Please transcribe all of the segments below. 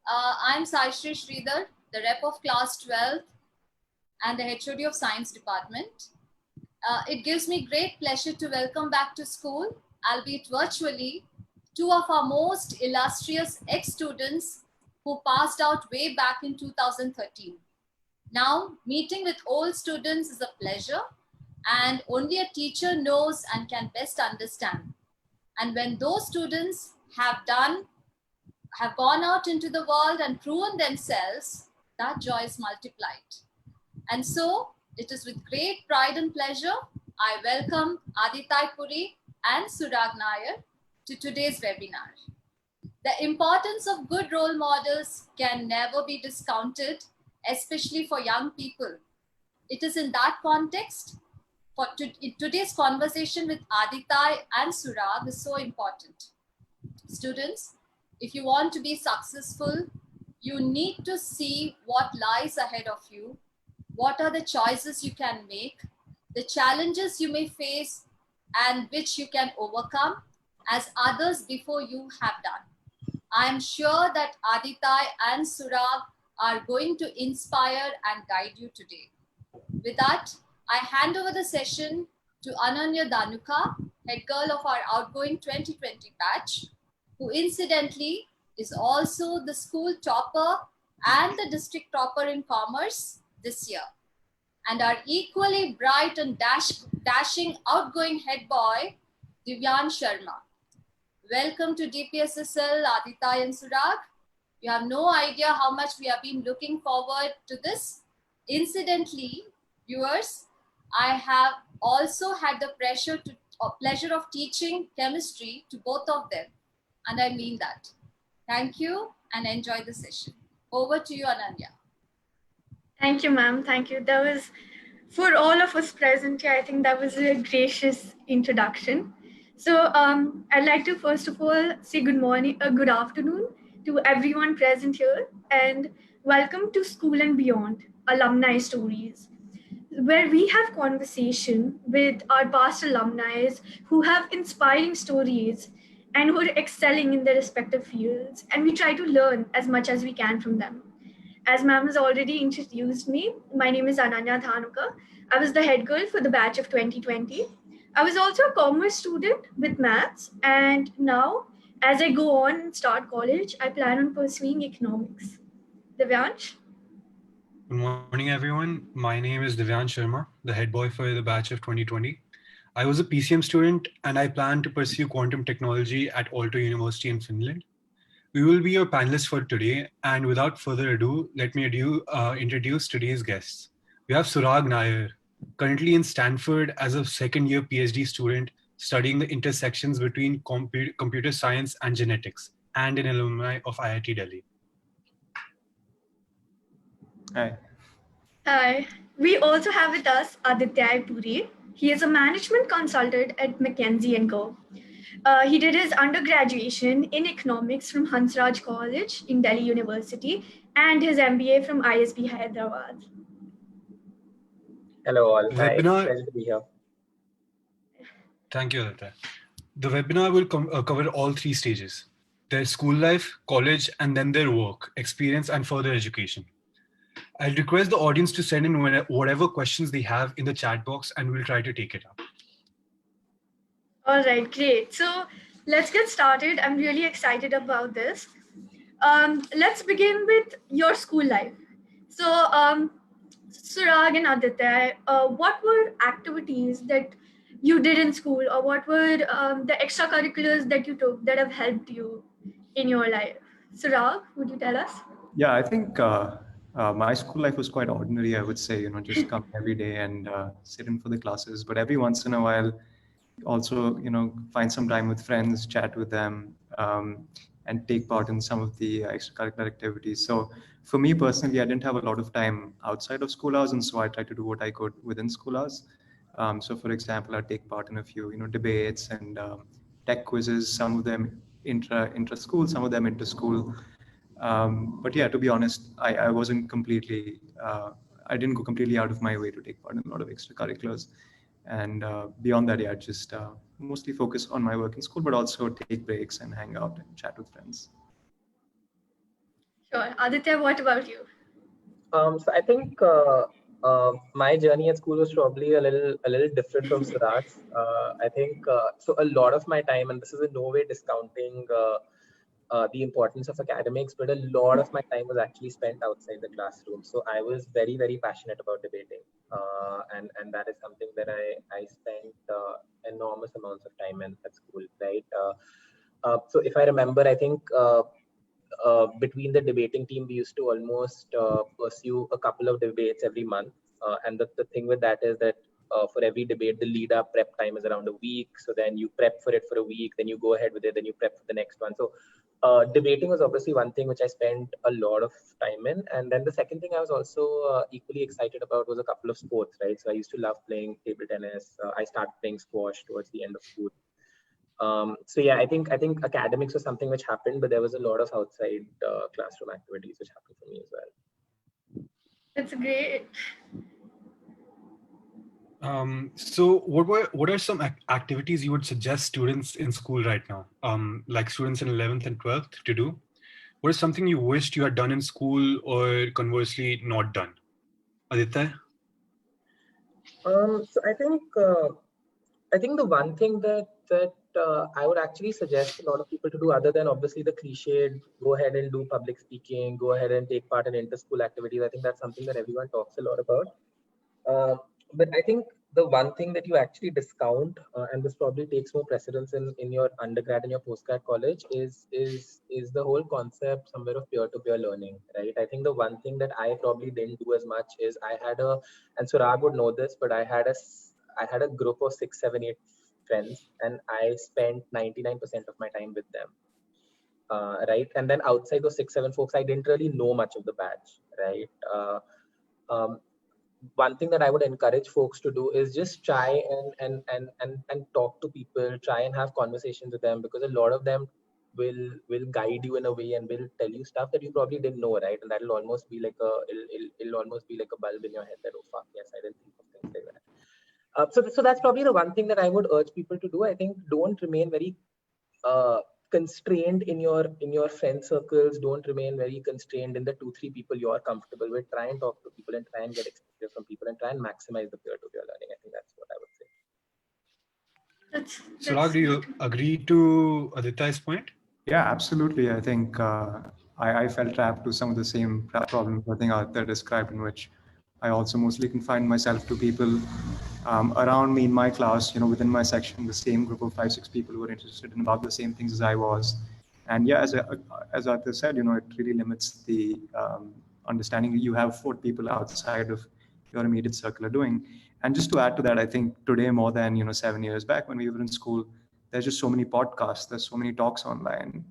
I'm Saishri Sridhar, the rep of class 12 and the HOD of Science Department. It gives me great pleasure to welcome back to school, albeit virtually, two of our most illustrious ex-students who passed out way back in 2013. Now, meeting with old students is a pleasure, and only a teacher knows and can best understand. And when those students have gone out into the world and proven themselves, that joy is multiplied. And so it is with great pride and pleasure I welcome Aditya Puri and Surag Nair to today's webinar. The importance of good role models can never be discounted, especially for young people. It is in that context today's conversation with Aditya and Surag is so important. Students, if you want to be successful, you need to see what lies ahead of you, what are the choices you can make, the challenges you may face, and which you can overcome as others before you have done. I am sure that Aditya and Surag are going to inspire and guide you today. With that, I hand over the session to Ananya Dhanuka, head girl of our outgoing 2020 batch, who incidentally is also the school topper and the district topper in commerce this year, and our equally bright and dashing outgoing head boy, Divyan Sharma. Welcome to DPSSL, Aditya and Surag. You have no idea how much we have been looking forward to this. Incidentally, viewers, I have also had the pleasure of teaching chemistry to both of them. And I mean that. Thank you and enjoy the session. Over to you, Ananya. Thank you, ma'am. Thank you. That was, for all of us present here, I think that was a gracious introduction. So I'd like to first of all say good morning, good afternoon to everyone present here, and welcome to School and Beyond, Alumni Stories, where we have conversation with our past alumni who have inspiring stories and who are excelling in their respective fields, and we try to learn as much as we can from them. As ma'am has already introduced me, my name is Ananya Dhanuka. I was the head girl for the batch of 2020. I was also a commerce student with maths, and now as I go on and start college, I plan on pursuing economics. Divyansh? Good morning, everyone. My name is Divyan Sharma, the head boy for the batch of 2020. I was a PCM student and I plan to pursue quantum technology at Aalto University in Finland. We will be your panelists for today, and without further ado, let me introduce today's guests. We have Surag Nair, currently in Stanford as a second-year PhD student studying the intersections between computer science and genetics, and an alumni of IIT Delhi. Hi. Hi. We also have with us Aditya Puri. He is a management consultant at McKinsey & Co. He did his undergraduation in economics from Hansraj College in Delhi University and his MBA from ISB Hyderabad. Hello all. Hi. Webinar. Pleasure to be here. Thank you, Aditya. The webinar will cover all three stages: their school life, college, and then their work, experience, and further education. I'll request the audience to send in whatever questions they have in the chat box, and we'll try to take it up. All right, great. So let's get started. I'm really excited about this. Let's begin with your school life. So Surag and Aditya, what were activities that you did in school, or what were the extracurriculars that you took that have helped you in your life? Surag, would you tell us? Yeah, I think my school life was quite ordinary, I would say, just come every day and sit in for the classes. But every once in a while, also, find some time with friends, chat with them, and take part in some of the extracurricular activities. So for me personally, I didn't have a lot of time outside of school hours, and so I tried to do what I could within school hours. So for example, I take part in a few, debates and tech quizzes, some of them intra-school, some of them inter-school. But yeah, to be honest, I wasn't completely, I didn't go completely out of my way to take part in a lot of extracurriculars. And beyond that, yeah, just mostly focus on my work in school, but also take breaks and hang out and chat with friends. Sure. Aditya, what about you? So I think my journey at school was probably a little different from Suraj's. I think so. A lot of my time, and this is in no way discounting the importance of academics, but a lot of my time was actually spent outside the classroom. So I was very, very passionate about debating, and that is something that I spent enormous amounts of time in at school, right? So if I remember, I think between the debating team, we used to almost pursue a couple of debates every month. And the thing with that is that for every debate, the lead up prep time is around a week. So then you prep for it for a week, then you go ahead with it, then you prep for the next one. So debating was obviously one thing which I spent a lot of time in. And then the second thing I was also equally excited about was a couple of sports, right? So I used to love playing table tennis. I started playing squash towards the end of school. So yeah, I think academics was something which happened, but there was a lot of outside classroom activities which happened for me as well. That's great. So what are some activities you would suggest students in school right now, like students in 11th and 12th to do? What is something you wished you had done in school or conversely not done? Aditya? So I think the one thing that I would actually suggest a lot of people to do, other than obviously the cliched, go ahead and do public speaking, go ahead and take part in inter-school activities. I think that's something that everyone talks a lot about. Uh, but I think the one thing that you actually discount, and this probably takes more precedence in your undergrad and your postgrad college, is the whole concept somewhere of peer-to-peer learning, right? I think the one thing that I probably didn't do as much is I had a, and Surag would know this, but I had a group of 6, 7, 8 friends, and I spent 99% of my time with them. Right, and then outside those 6, 7 folks, I didn't really know much of the batch, right? Um, One thing that I would encourage folks to do is just try and talk to people, try and have conversations with them, because a lot of them will guide you in a way and will tell you stuff that you probably didn't know, right? And that'll almost be like it'll almost be like a bulb in your head that, oh fuck, yes, I didn't think of things like that. So that's probably the one thing that I would urge people to do. I think don't remain very uh, constrained in your friend circles. Don't remain very constrained in the 2 3 people you are comfortable with. Try and talk to people and try and get exposure from people and try and maximize the peer-to-peer learning. I think that's what I would say. Surag, That's do you agree to Aditya's point? Yeah, absolutely. I think I fell trapped to some of the same problems I think Arthur described, in which I also mostly confined myself to people around me in my class, within my section, the same group of 5, 6 people who were interested in about the same things as I was. And yeah, as Arthur said, it really limits the understanding you have 4 people outside of your immediate circle are doing. And just to add to that, I think today more than 7 years back when we were in school, there's just so many podcasts, there's so many talks online.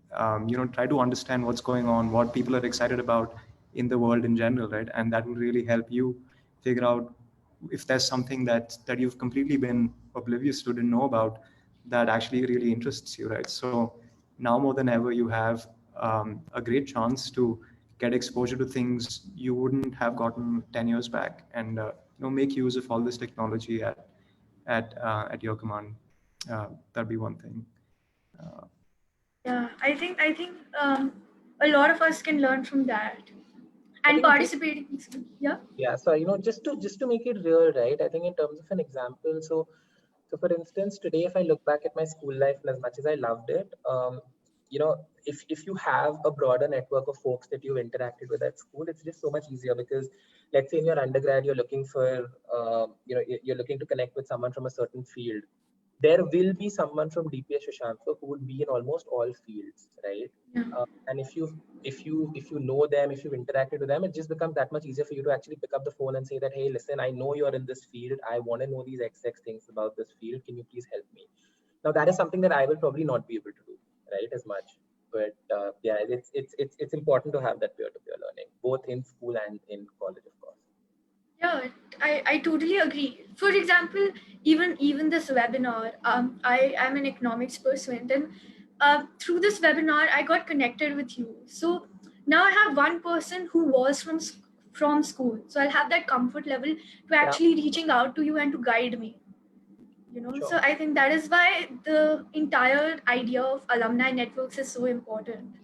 Try to understand what's going on, what people are excited about in the world in general, right? And that will really help you figure out if there's something that you've completely been oblivious to, didn't know about, that actually really interests you, right? So now more than ever, you have a great chance to get exposure to things you wouldn't have gotten 10 years back, and make use of all this technology at your command. That'd be one thing. Yeah, I think a lot of us can learn from that I and think participating. Yeah. yeah. So just to make it real, right? I think in terms of an example, so for instance, today if I look back at my school life, and as much as I loved it, if you have a broader network of folks that you've interacted with at school, it's just so much easier. Because let's say in your undergrad you're looking for you're looking to connect with someone from a certain field. There will be someone from DPS Shashankar who would be in almost all fields, right? Yeah. And if you know them, if you've interacted with them, it just becomes that much easier for you to actually pick up the phone and say that, hey, listen, I know you're in this field. I want to know these XX things about this field. Can you please help me? Now that is something that I will probably not be able to do, right, as much. But yeah, it's important to have that peer-to-peer learning, both in school and in college, of course. Yeah, I totally agree. For example, even this webinar, I am an economics person, and through this webinar, I got connected with you. So now I have one person who was from school, so I'll have that comfort level to actually reaching out to you and to guide me. Sure. So I think that is why the entire idea of alumni networks is so important.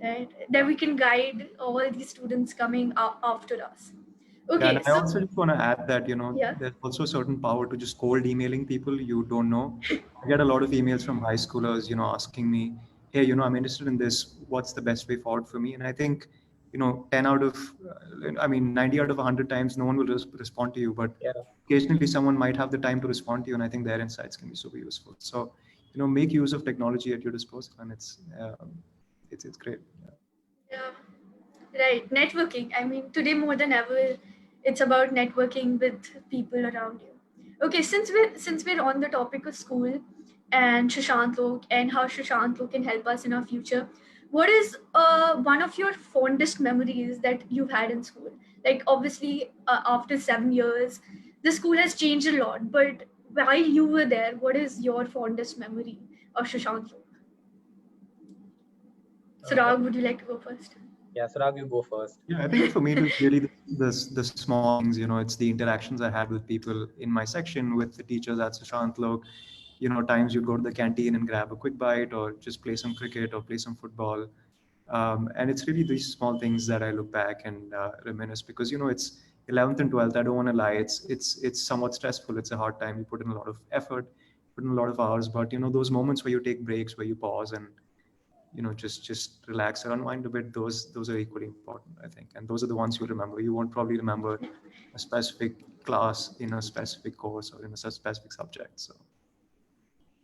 right? That we can guide all these students coming after us. Yeah, Okay, and I so also just want to add that, yeah, there's also a certain power to just cold emailing people you don't know. I get a lot of emails from high schoolers, asking me, hey, I'm interested in this. What's the best way forward for me? And I think, 10 out of, 90 out of 100 times, no one will respond to you, but Yeah. occasionally someone might have the time to respond to you. And I think their insights can be super useful. So, make use of technology at your disposal, and it's great. Yeah. yeah. Right, networking. I mean, today more than ever, it's about networking with people around you. Okay, since we're on the topic of school and Shashank Lok and how Shashank Lok can help us in our future, what is one of your fondest memories that you've had in school? Like, obviously, after 7 years, the school has changed a lot. But while you were there, what is your fondest memory of Shashank Lok? Sarag, would you like to go first? Yeah, Sarag, you go first. Yeah, I think for me it was really the small things. It's the interactions I had with people in my section, with the teachers at Sushant Lok. Times you'd go to the canteen and grab a quick bite, or just play some cricket or play some football. And it's really these small things that I look back and reminisce, because it's 11th and 12th. I don't want to lie. It's somewhat stressful. It's a hard time. You put in a lot of effort, put in a lot of hours, but those moments where you take breaks, where you pause and just relax or unwind a bit, those are equally important, I think, and those are the ones you remember. You won't probably remember a specific class in a specific course or in a specific subject. So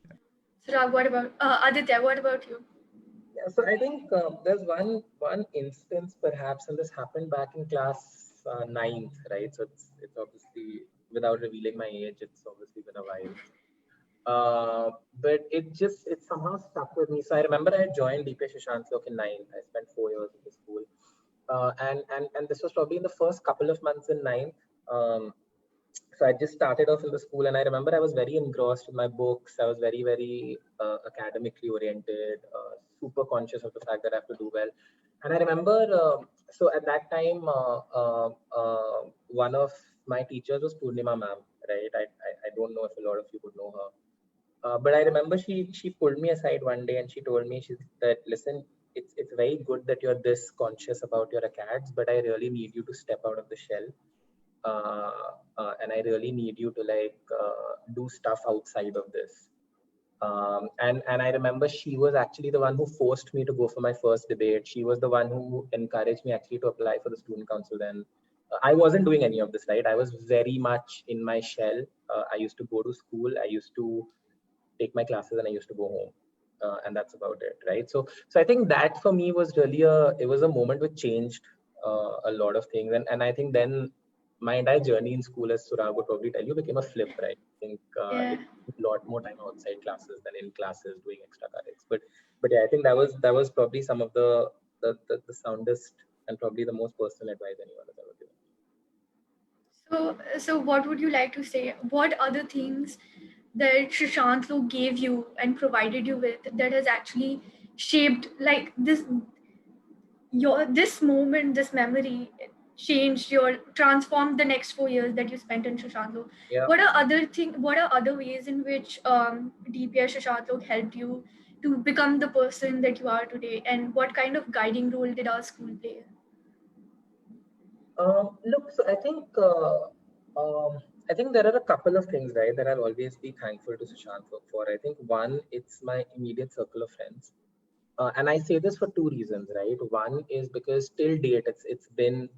yeah. Sarag, what about Aditya? What about you? Yeah, so I think there's one instance perhaps, and this happened back in class ninth, right? So it's obviously, without revealing my age, it's obviously been a while. But it somehow stuck with me. So I remember I joined DP Shashank Lok in ninth. I spent 4 years in the school, and this was probably in the first couple of months in ninth. So I just started off in the school, and I remember I was very engrossed in my books. I was very, very academically oriented, super conscious of the fact that I have to do well. And I remember, so at that time, one of my teachers was Purnima ma'am, right? I don't know if a lot of you would know her. But I remember she pulled me aside one day and she told me that, listen, it's very good that you're this conscious about your acads, but I really need you to step out of the shell. And I really need you to do stuff outside of this. And I remember she was actually the one who forced me to go for my first debate. She was the one who encouraged me actually to apply for the student council then. I wasn't doing any of this, right? I was very much in my shell. I used to go to school. I used to take my classes and I used to go home. And that's about it, right? So I think that for me was really it was a moment which changed a lot of things. And I think then my entire journey in school, as Surag would probably tell you, became a flip, right? I think Yeah. it took a lot more time outside classes than in classes doing extra currics. But yeah, I think that was probably some of the soundest and probably the most personal advice anyone has ever given. So what would you like to say? What other things that Shashank Lok gave you and provided you with that has actually shaped like this moment, this memory changed transformed the next 4 years that you spent in Shashank Lok? Yeah. What are other ways in which DPS Shashank Lok helped you to become the person that you are today, and what kind of guiding role did our school play? Look, so I think there are a couple of things, right, that I'll always be thankful to Sushant for. I think one, it's my immediate circle of friends, and I say this for two reasons, right? One is because till date, it's been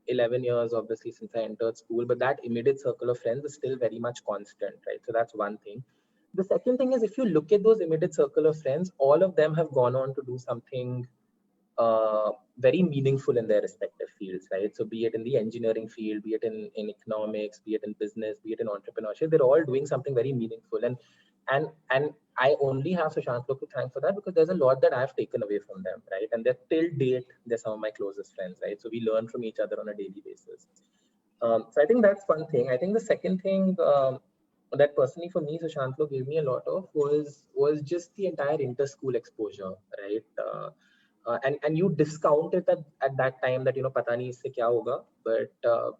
11 years, obviously, since I entered school, but that immediate circle of friends is still very much constant, right? So that's one thing. The second thing is, if you look at those immediate circle of friends, all of them have gone on to do something very meaningful in their respective fields, right? So be it in the engineering field, be it in economics, be it in business, be it in entrepreneurship, they're all doing something very meaningful. And I only have Sushant Lok to thank for that, because there's a lot that I've taken away from them, right? And they're till date, they're some of my closest friends, right? So we learn from each other on a daily basis. So I think that's one thing. I think the second thing that personally for me, Sushant Lok gave me a lot of was just the entire inter-school exposure, right? And you discount it at that time that pata nahi isse kya hoga, but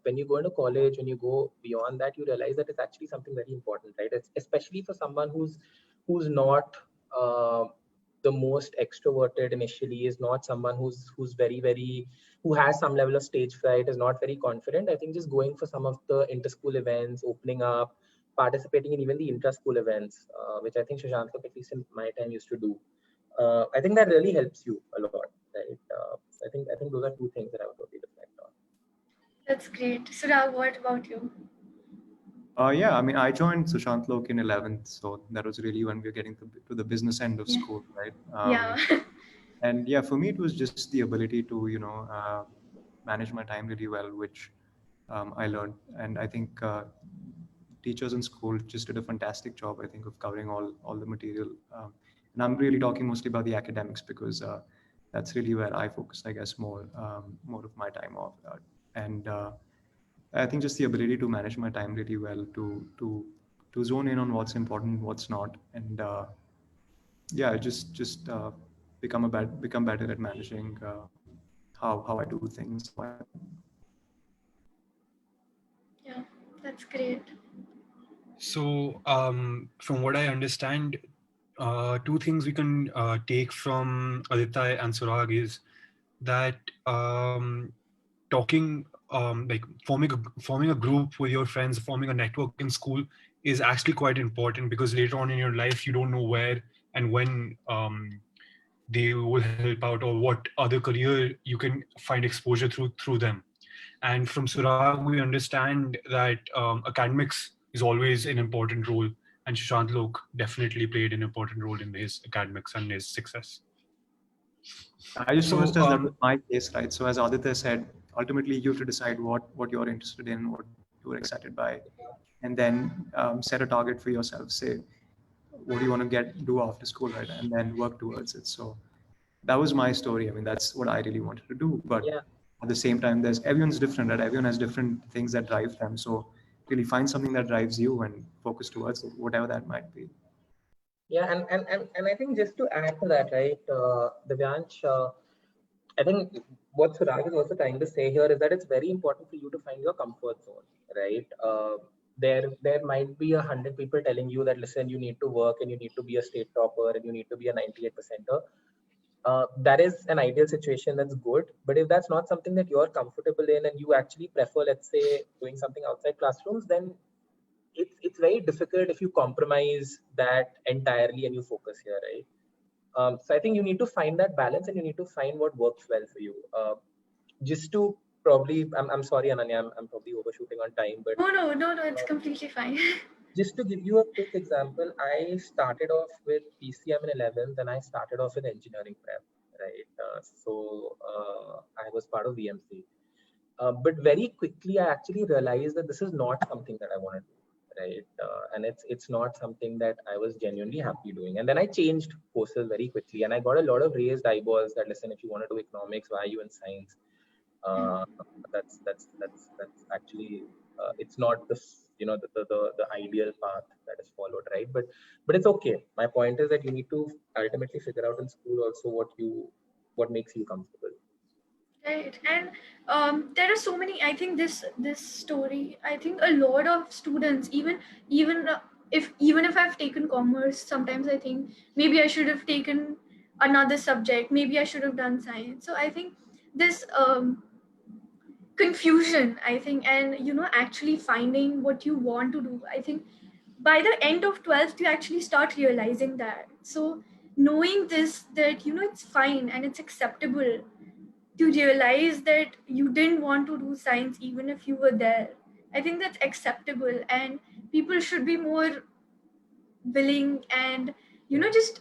when you go into college, when you go beyond that, you realize that it's actually something very important, right? It's especially for someone who's not the most extroverted initially, is not someone who's very who has some level of stage fright, is not very confident. I think just going for some of the inter-school events, opening up, participating in even the intra-school events, which I think Shashank, at least in my time, used to do. I think that really helps you a lot, right? I think those are two things that I would totally reflect on. That's great. Surag, what about you? Yeah, I mean, I joined Sushant Lok in 11th, so that was really when we were getting to the business end of Yeah. school, right? Yeah. And yeah, for me, it was just the ability to, manage my time really well, which I learned. And I think teachers in school just did a fantastic job, I think, of covering all the material. And I'm really talking mostly about the academics because that's really where I focus, I guess, more of my time off. And I think just the ability to manage my time really well, to zone in on what's important, what's not, and yeah, just become better at managing how I do things. Yeah, that's great. So, from what I understand, two things we can take from Aditya and Surag is that talking, like forming a group with your friends, forming a network in school is actually quite important, because later on in your life, you don't know where and when they will help out, or what other career you can find exposure through them. And from Surag, we understand that academics is always an important role, and Shashant Lok definitely played an important role in his academics and his success. I just want to So, stress that was my case, right? So as Aditya said, ultimately you have to decide what you're interested in, what you're excited by, and then set a target for yourself. Say, what do you want to do after school, right? And then work towards it. So that was my story. I mean, that's what I really wanted to do. But Yeah. at the same time, everyone's different, right? Everyone has different things that drive them. So really find something that drives you and focus towards it, whatever that might be. Yeah, and I think just to add to that, right, Divyansh, I think what Suraj is also trying to say here is that it's very important for you to find your comfort zone, right? There might be 100 people telling you that, listen, you need to work and you need to be a state topper and you need to be a 98 percenter. That is an ideal situation, that's good. But if that's not something that you're comfortable in and you actually prefer, let's say, doing something outside classrooms, then it's very difficult if you compromise that entirely and you focus here, right? So I think you need to find that balance and you need to find what works well for you. Just to probably, I'm sorry, Ananya, I'm probably overshooting on time, but No, it's completely fine. just to give you a quick example, I started off with PCM in 11th and I started off with engineering prep, right? I was part of VMC. But very quickly, I actually realized that this is not something that I want to do, right? And it's not something that I was genuinely happy doing. And then I changed courses very quickly, and I got a lot of raised eyeballs that, listen, if you want to do economics, why are you in science? Uh, that's actually it's not the ideal path that is followed, right? But it's okay. My point is that you need to ultimately figure out in school also what makes you comfortable. Right, and there are so many. I think this story. I think a lot of students, even if I've taken commerce, sometimes I think maybe I should have taken another subject. Maybe I should have done science. So I think this confusion. I think, and actually finding what you want to do. I think by the end of 12th, you actually start realizing that. So knowing this, that it's fine and it's acceptable to realize that you didn't want to do science even if you were there. I think that's acceptable, and people should be more willing and just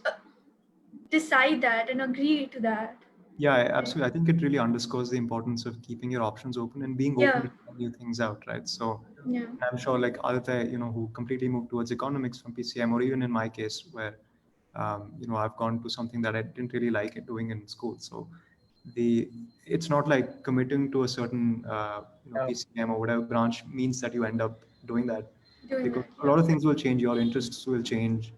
decide that and agree to that. Yeah, Right? absolutely. I think it really underscores the importance of keeping your options open and being open Yeah, to try new things out, right? So yeah, I'm sure like Aditya, who completely moved towards economics from PCM, or even in my case where, I've gone to something that I didn't really like it doing in school. So the it's not like committing to a certain, Yeah. PCM or whatever branch means that you end up doing that, doing because that. a lot of things will change. Your interests will change.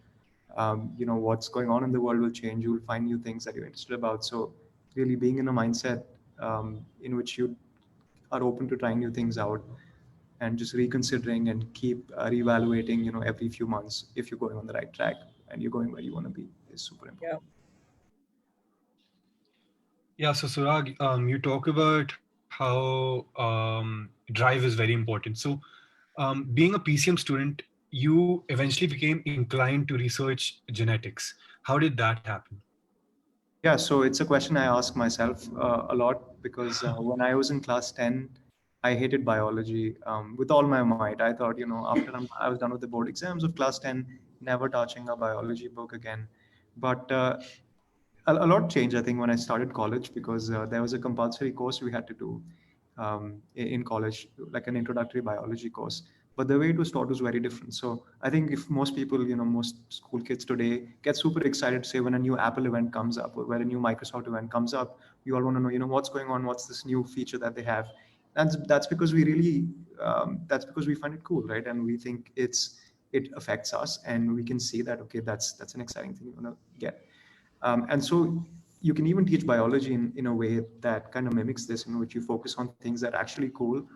What's going on in the world will change. You will find new things that you're interested about. So really being in a mindset in which you are open to trying new things out and just reconsidering and keep reevaluating, every few months if you're going on the right track and you're going where you want to be is super Yeah. important. Yeah, so Surag, you talk about how drive is very important. So, being a PCM student, you eventually became inclined to research genetics. How did that happen? Yeah, so it's a question I ask myself a lot because when I was in class 10, I hated biology with all my might. I thought, after I was done with the board exams of class 10, never touching a biology book again. But a lot changed, I think, when I started college because there was a compulsory course we had to do in college, like an introductory biology course. But the way it was taught was very different. So I think if most people, most school kids today get super excited, say when a new Apple event comes up or when a new Microsoft event comes up, we all want to know, what's going on, what's this new feature that they have. That's because we really that's because we find it cool, right? And we think it affects us, and we can see that okay, that's an exciting thing you want to get. And so you can even teach biology in a way that kind of mimics this, in which you focus on things that are actually cool,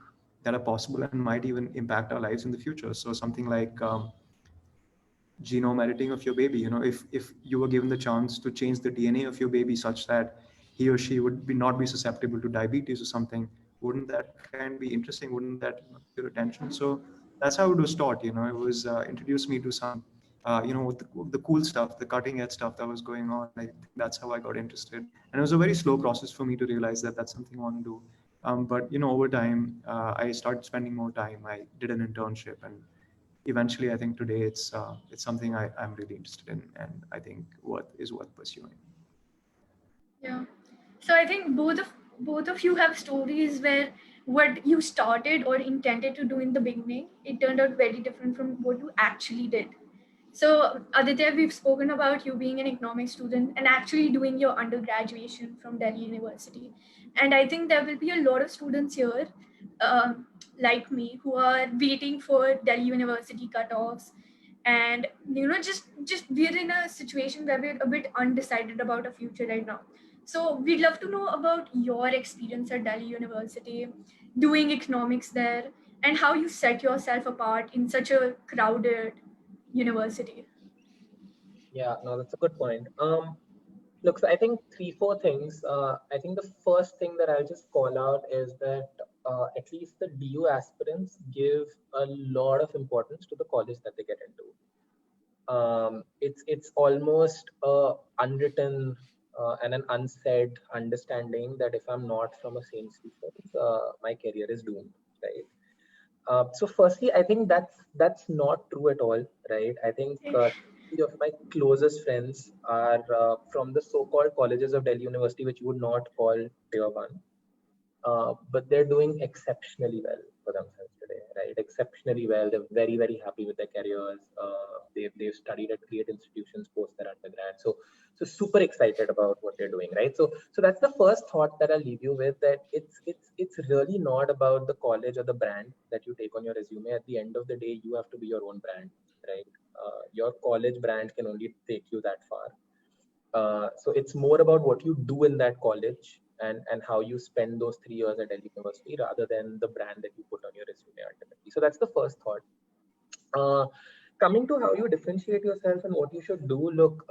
that are possible, and might even impact our lives in the future. So something like genome editing of your baby. If you were given the chance to change the DNA of your baby such that he or she would not be susceptible to diabetes or something, wouldn't that kind of be interesting? Wouldn't that keep your attention? So that's how it was taught. It was introduced me to some the cool stuff, the cutting edge stuff that was going on. I think that's how I got interested, and it was a very slow process for me to realize that that's something I want to do. But over time, I started spending more time. I did an internship, and eventually, I think today it's something I'm really interested in, and I think worth pursuing. Yeah. So I think both of you have stories where what you started or intended to do in the beginning, it turned out very different from what you actually did. So Aditya, we've spoken about you being an economics student and actually doing your undergraduation from Delhi University. And I think there will be a lot of students here, like me, who are waiting for Delhi University cutoffs, and just we're in a situation where we're a bit undecided about our future right now. So we'd love to know about your experience at Delhi University, doing economics there, and how you set yourself apart in such a crowded university. Yeah, no, that's a good point. Look, so I think three, four things. I think the first thing that I'll just call out is that at least the DU aspirants give a lot of importance to the college that they get into. It's almost a unwritten and an unsaid understanding that if I'm not from a St. Stephen's, my career is doomed, right? So firstly, I think that's not true at all, right? I think three of my closest friends are from the so-called colleges of Delhi University, which you would not call tier one, but they're doing exceptionally well for themselves today, right? Exceptionally well. They're very, very happy with their careers. They've studied at great institutions post their undergrad. So super excited about what they're doing, right? So that's the first thought that I'll leave you with, that it's really not about the college or the brand that you take on your resume. At the end of the day, you have to be your own brand, right? Your college brand can only take you that far. So it's more about what you do in that college and how you spend those 3 years at Delhi University rather than the brand that you put on your resume ultimately. So that's the first thought. Uh, Coming to how you differentiate yourself and what you should do, look,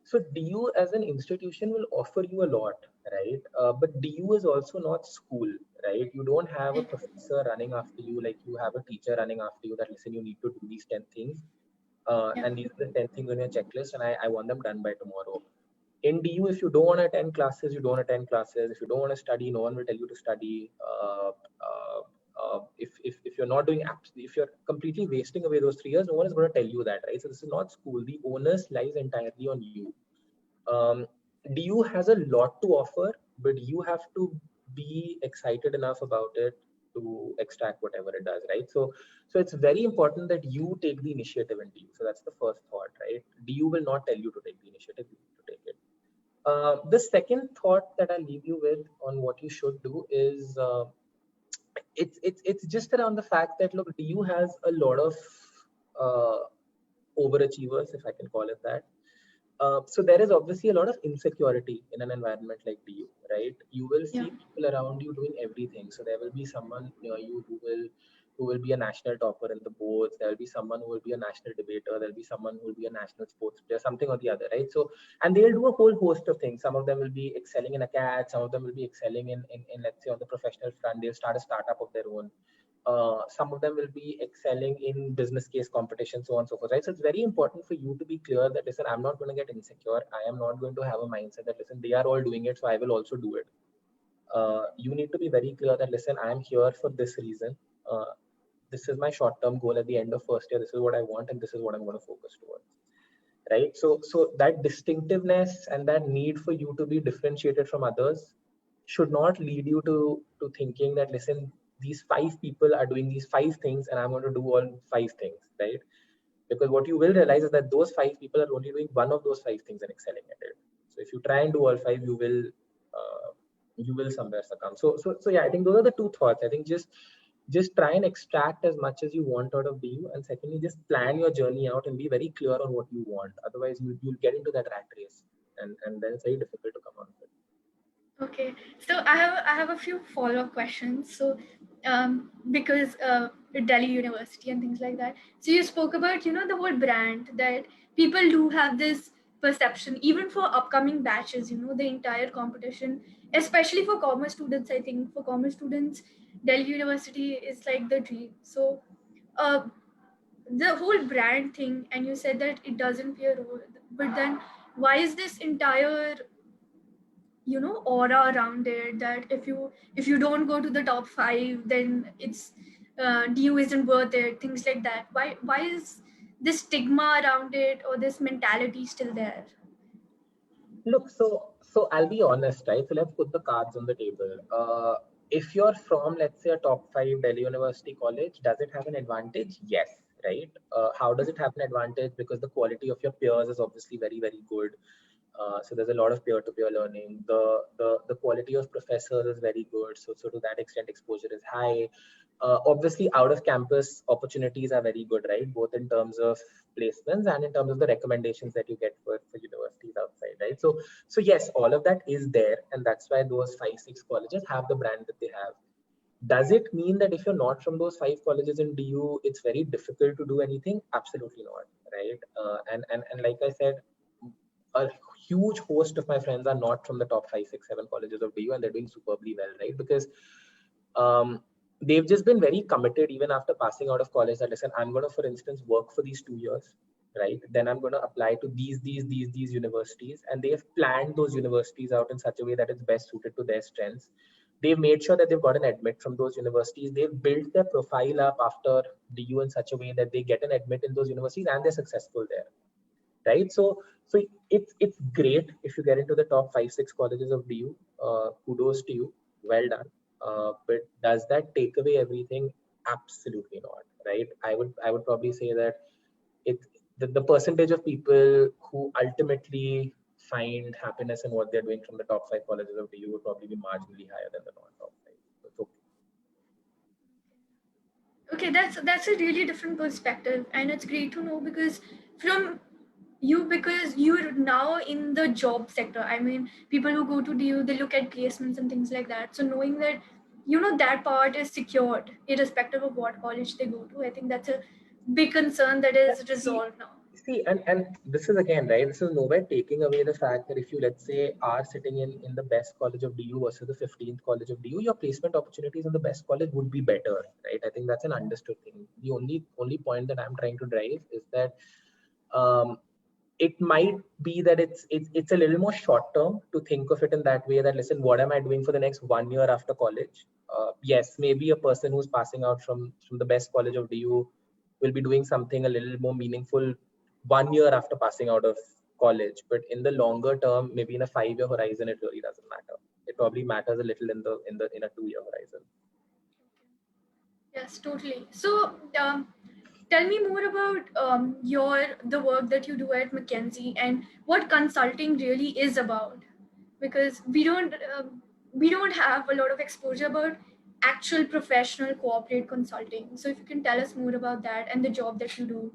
so DU as an institution will offer you a lot, right? But DU is also not school, right? You don't have a professor running after you, like you have a teacher running after you that, listen, you need to do these 10 things. Yeah. And these are the 10 things on your checklist, and I want them done by tomorrow. In DU, if you don't want to attend classes, you don't attend classes. If you don't want to study, no one will tell you to study. If you're not doing apps, if you're completely wasting away those 3 years, no one is going to tell you that, right? So this is not school. The onus lies entirely on you. Um, DU has a lot to offer, but you have to be excited enough about it to extract whatever it does, right? So it's very important that you take the initiative in DU. So that's the first thought, right? DU will not tell you to take the initiative, you need to take it. The second thought that I'll leave you with on what you should do is it's just around the fact that, look, DU has a lot of uh, overachievers, if I can call it that. So there is obviously a lot of insecurity in an environment like DU, right? You will Yeah. see people around you doing everything. So there will be someone near you who will who will be a national topper in the boards. There will be someone who will be a national debater. There'll be someone who will be a national sports player, something or the other, right? So, and they'll do a whole host of things. Some of them will be excelling in acad. Some of them will be excelling in let's say on the professional front. They'll start a startup of their own. Some of them will be excelling in business case competition, so on and so forth, right? So it's very important for you to be clear that, listen, I'm not going to get insecure. I am not going to have a mindset that, listen, they are all doing it, so I will also do it. You need to be very clear that, listen, I am here for this reason. This is my short-term goal at the end of first year. This is what I want, and this is what I'm going to focus towards. Right. So that distinctiveness and that need for you to be differentiated from others should not lead you to thinking that, listen, these 5 people are doing these 5 things and I'm going to do all 5 things, right? Because what you will realize is that those 5 people are only doing one of those 5 things and excelling at it. So if you try and do all 5, you will somewhere succumb. So yeah, I think those are the 2 thoughts. I think just try and extract as much as you want out of DU, and secondly, just plan your journey out and be very clear on what you want. Otherwise, you'll get into that rat race, and then it's very difficult to come out of it. Okay, so I have a few follow-up questions. So, because Delhi University and things like that. So you spoke about the whole brand, that people do have this perception, even for upcoming batches. The entire competition, especially for commerce students. I think for commerce students, Delhi University is like the dream. So, the whole brand thing, and you said that it doesn't play a role, but then why is this entire aura around it, that if you don't go to the top 5, then it's DU isn't worth it, things like that? Why is this stigma around it, or this mentality still there? Look, so I'll be honest, right? So let's put the cards on the table. If you're from, let's say, a top 5 Delhi University college, does it have an advantage? Yes, right? How does it have an advantage? Because the quality of your peers is obviously very, very good. So there's a lot of peer-to-peer learning. The quality of professors is very good. So to that extent, exposure is high. Obviously, out of campus opportunities are very good, right? Both in terms of placements and in terms of the recommendations that you get for universities outside, right? So yes, all of that is there, and that's why those 5-6 colleges have the brand that they have. Does it mean that if you're not from those 5 colleges in DU, it's very difficult to do anything? Absolutely not, right? And like I said, a huge host of my friends are not from the top 5, 6, 7 colleges of DU, and they're doing superbly well, right? Because they've just been very committed even after passing out of college that, listen, I'm going to, for instance, work for these 2 years, right? Then I'm going to apply to these universities, and they've planned those universities out in such a way that it's best suited to their strengths. They've made sure that they've got an admit from those universities. They've built their profile up after DU in such a way that they get an admit in those universities and they're successful there, right? So it's great if you get into the top 5, 6 colleges of DU. Kudos to you, well done. But does that take away everything? Absolutely not, right? I would probably say that the percentage of people who ultimately find happiness in what they're doing from the top 5 colleges of DU would probably be marginally higher than the non-top 5. So Okay, that's a really different perspective, and it's great to know, because because you're now in the job sector. I mean, people who go to DU, they look at placements and things like that. So knowing that that part is secured irrespective of what college they go to, I think that's a big concern that is resolved now. See, and this is again, right? This is nowhere taking away the fact that if you, let's say, are sitting in the best college of DU versus the 15th college of DU, your placement opportunities in the best college would be better, right? I think that's an understood thing. The only point that I'm trying to drive is that it might be that it's a little more short term to think of it in that way, that, listen, what am I doing for the next 1 year after college? Yes, maybe a person who's passing out from the best college of DU will be doing something a little more meaningful 1 year after passing out of college, but in the longer term, maybe in a 5-year horizon, it really doesn't matter. It probably matters a little in a 2-year horizon. Yes, totally. So tell me more about the work that you do at McKinsey and what consulting really is about, because we don't have a lot of exposure about actual professional corporate consulting. So if you can tell us more about that and the job that you do.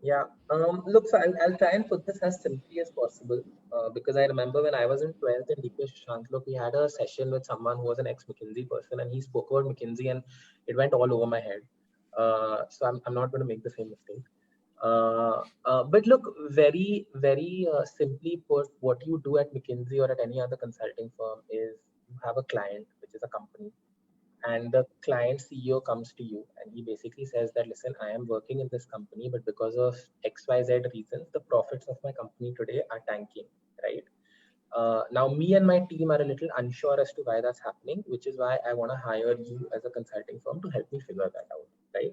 Yeah. Look, so I'll try and put this as simply as possible, because I remember when I was in 12th in DK Shashank, look, we had a session with someone who was an ex-McKinsey person, and he spoke about McKinsey, and it went all over my head. So I'm not going to make the same mistake. But look, very simply put, what you do at McKinsey or at any other consulting firm is you have a client, which is a company, and the client CEO comes to you and he basically says that, listen, I am working in this company, but because of XYZ reasons, the profits of my company today are tanking, right? Now, me and my team are a little unsure as to why that's happening, which is why I want to hire you as a consulting firm to help me figure that out, right?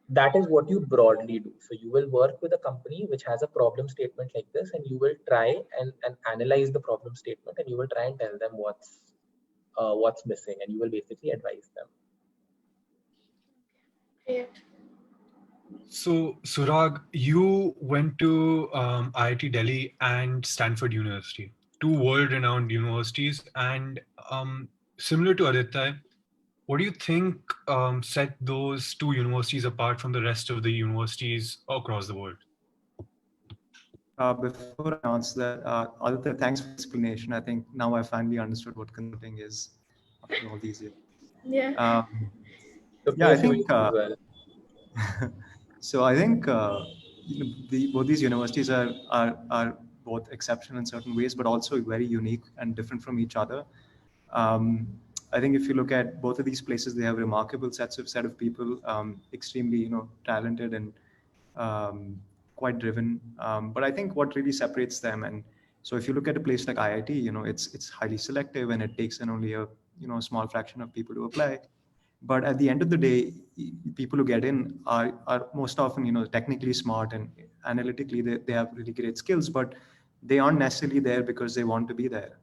That is what you broadly do. So you will work with a company which has a problem statement like this, and you will try and analyze the problem statement, and you will try and tell them what's missing, and you will basically advise them. Great. So, Surag, you went to IIT Delhi and Stanford University, two world-renowned universities, and similar to Aditya, what do you think set those two universities apart from the rest of the universities across the world? Before I answer that, Aditya, thanks for the explanation. I think now I finally understood what consulting is after all these years. Yeah. Took Yeah, me I a few think years as well. so. I think both these universities are both exceptional in certain ways, but also very unique and different from each other. Um, I think if you look at both of these places, they have remarkable set of people, extremely talented and um, quite driven. But I think what really separates them, and so if you look at a place like IIT, it's highly selective and it takes in only a small fraction of people to apply. But at the end of the day, people who get in are most often technically smart and analytically they have really great skills, but they aren't necessarily there because they want to be there.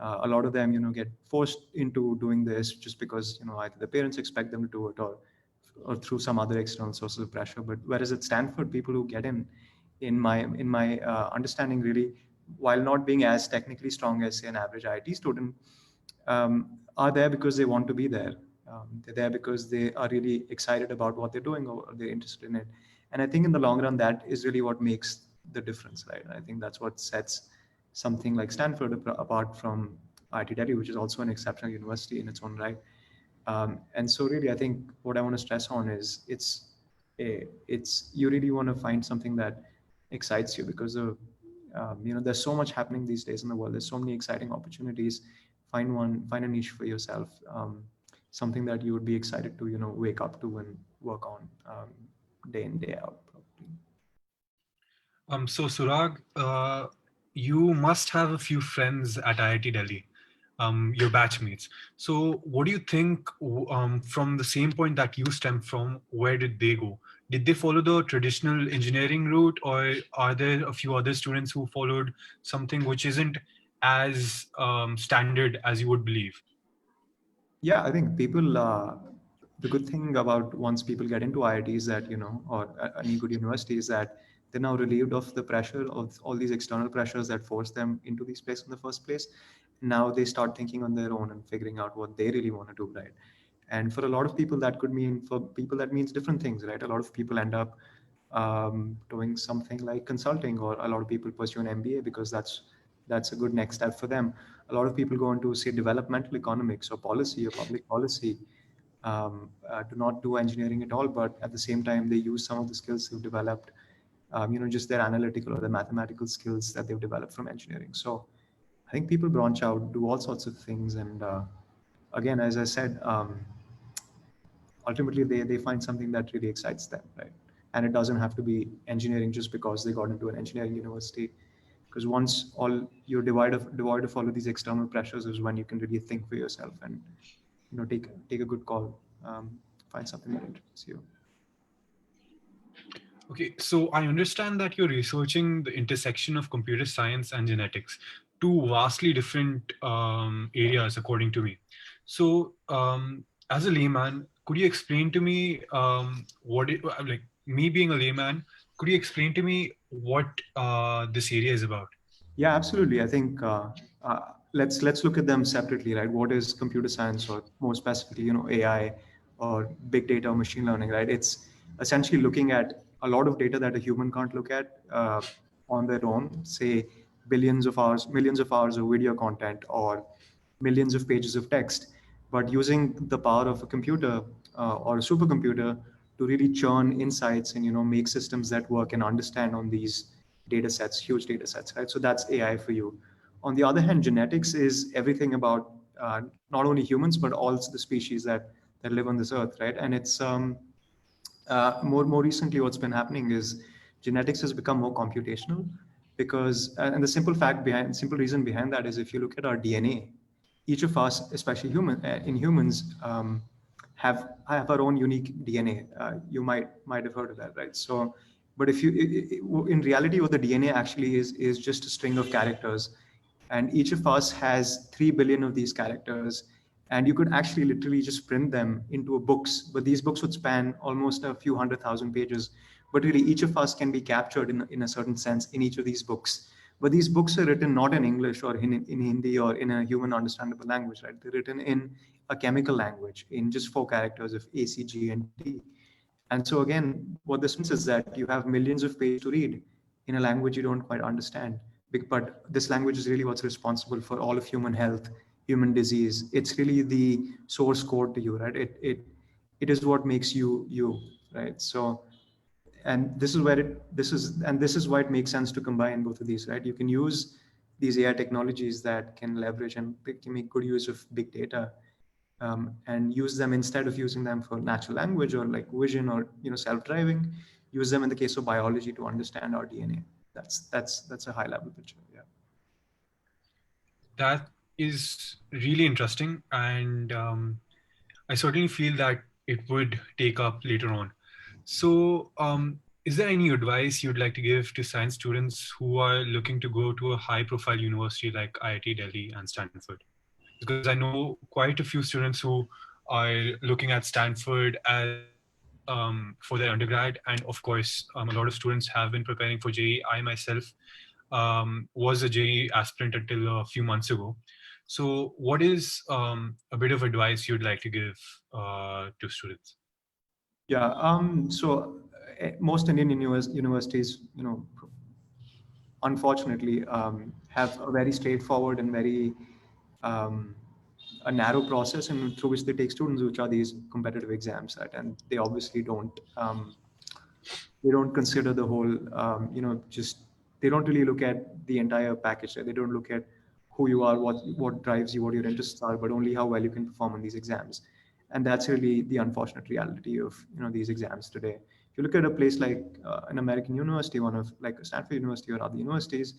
A lot of them get forced into doing this just because either the parents expect them to do it, or through some other external sources of pressure. But whereas at Stanford, people who get in my understanding, really, while not being as technically strong as say an average IT student, are there because they want to be there. They're there because they are really excited about what they're doing or they're interested in it. And I think in the long run, that is really what makes the difference, right? I think that's what sets something like Stanford apart from IIT Delhi, which is also an exceptional university in its own right. And so really, I think what I want to stress on is it's you really want to find something that excites you, because there's so much happening these days in the world. There's so many exciting opportunities. Find a niche for yourself, something that you would be excited to wake up to and work on day in day out. Probably. So Surag, you must have a few friends at IIT Delhi, your batchmates. So what do you think from the same point that you stem from, where did they go? Did they follow the traditional engineering route, or are there a few other students who followed something which isn't as standard as you would believe? Yeah, I think people. The good thing about once people get into IIT is that or any good university, is that they're now relieved of the pressure of all these external pressures that force them into these places in the first place. Now they start thinking on their own and figuring out what they really want to do, right? And for a lot of people, that could mean, for people that means different things, right? A lot of people end up doing something like consulting, or a lot of people pursue an MBA because that's a good next step for them. A lot of people go into, say, developmental economics or policy or public policy, do not do engineering at all, but at the same time they use some of the skills they've developed, just their analytical or the mathematical skills that they've developed from engineering. So I think people branch out, do all sorts of things, and again, as I said, ultimately they find something that really excites them, right? And it doesn't have to be engineering just because they got into an engineering university, because once all you're devoid of all of these external pressures is when you can really think for yourself and take a good call, find something that interests you. Okay, so I understand that you're researching the intersection of computer science and genetics, two vastly different areas, according to me. So, as a layman, could you explain to me like me being a layman, could you explain to me what this area is about? Yeah, absolutely. I think let's look at them separately, right? What is computer science, or more specifically, AI or big data or machine learning, right? It's essentially looking at a lot of data that a human can't look at on their own. Say billions of hours, millions of hours of video content, or millions of pages of text, but using the power of a computer or a supercomputer to really churn insights and make systems that work and understand on these data sets, huge data sets, right? So that's AI for you. On the other hand, genetics is everything about not only humans but all the species that live on this earth, right? And it's more recently, what's been happening is genetics has become more computational because, and the simple reason behind that is if you look at our DNA, each of us, especially in humans, have our own unique DNA. You might have heard of that, right? So, but if you, in reality, what the DNA actually is just a string of characters, and each of us has 3 billion of these characters, and you could actually literally just print them into a books, but these books would span almost a few 100,000 pages. But really, each of us can be captured in a certain sense in each of these books. But these books are written not in English or in Hindi or in a human understandable language, right? They're written in a chemical language in just 4 characters of A, C, G, and D. And so again, what this means is that you have millions of pages to read in a language you don't quite understand. But this language is really what's responsible for all of human health, human disease. It's really the source code to you, right? It is what makes you, right? So, and this is why it makes sense to combine both of these, right? You can use these AI technologies that can leverage and can make good use of big data, and use them instead of using them for natural language or like vision or self-driving. Use them in the case of biology to understand our DNA. That's a high level picture. Yeah. That is really interesting, and I certainly feel that it would take up later on. So, is there any advice you'd like to give to science students who are looking to go to a high-profile university like IIT Delhi and Stanford? Because I know quite a few students who are looking at Stanford as for their undergrad, and of course, a lot of students have been preparing for JEE. I myself was a JEE aspirant until a few months ago. So, what is a bit of advice you'd like to give to students? Yeah. So most Indian universities, unfortunately, have a very straightforward and very um, a narrow process and through which they take students, which are these competitive exams, right? And they obviously don't consider the whole, just they don't really look at the entire package, right? They don't look at who you are, what drives you, what your interests are, but only how well you can perform on these exams. And that's really the unfortunate reality of these exams today. If you look at a place like an American university, one of like Stanford University or other universities,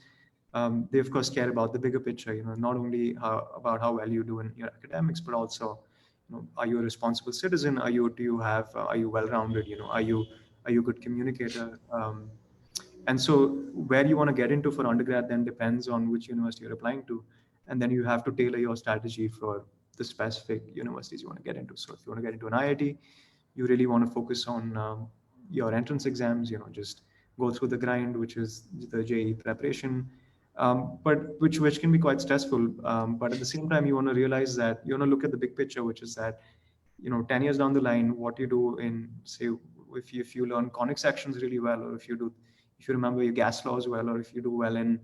they of course care about the bigger picture. Not only about how well you do in your academics, but also, are you a responsible citizen? Are you well-rounded? Are you a good communicator? And so where you want to get into for undergrad then depends on which university you're applying to, and then you have to tailor your strategy for the specific universities you want to get into. So if you want to get into an IIT, you really want to focus on your entrance exams, just go through the grind, which is the JEE preparation, but which can be quite stressful. But at the same time, you want to realize that you want to look at the big picture, which is that 10 years down the line, what you do in, say, if you learn conic sections really well, or if you remember your gas laws well, or if you do well in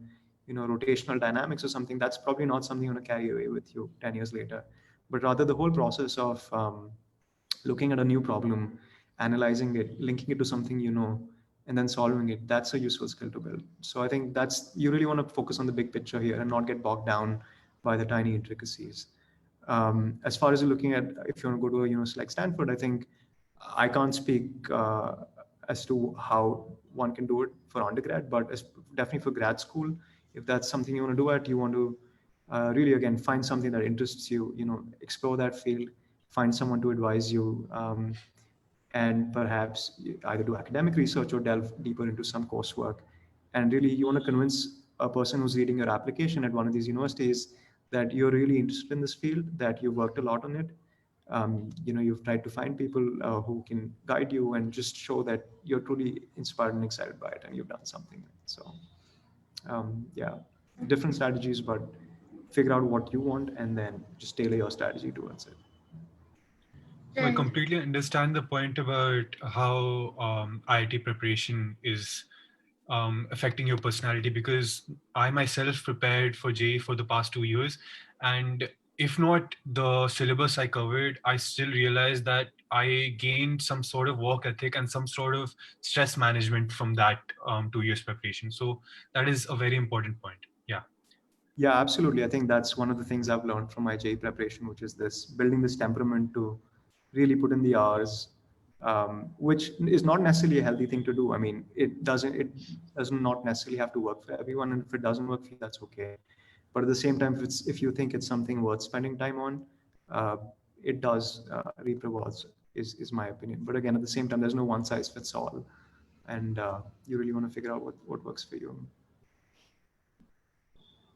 rotational dynamics or something, that's probably not something you want to carry away with you 10 years later, but rather the whole process of looking at a new problem, analyzing it, linking it to something and then solving it. That's a useful skill to build. So I think you really want to focus on the big picture here and not get bogged down by the tiny intricacies. As far as looking at if you want to go to a university like Stanford, I think I can't speak as to how one can do it for undergrad, but definitely for grad school, if that's something you want to do you want to really, again, find something that interests you, explore that field, find someone to advise you, and perhaps either do academic research or delve deeper into some coursework. And really, you want to convince a person who's reading your application at one of these universities that you're really interested in this field, that you've worked a lot on it. You've tried to find people who can guide you and just show that you're truly inspired and excited by it and you've done something. So, yeah, different strategies, but figure out what you want and then just tailor your strategy towards it. So I Right. completely understand the point about how IIT preparation is affecting your personality, because I myself prepared for JEE for the past 2 years, and if not the syllabus I covered, I still realized that I gained some sort of work ethic and some sort of stress management from that 2 years preparation. So that is a very important point. Yeah. Yeah, absolutely. I think that's one of the things I've learned from my JEE preparation, which is this building this temperament to really put in the hours, which is not necessarily a healthy thing to do. I mean, it does not necessarily have to work for everyone, and if it doesn't work for you, that's okay. But at the same time, if you think it's something worth spending time on, uh, it does reap rewards. Is my opinion. But again, at the same time, there's no one size fits all, and you really want to figure out what works for you.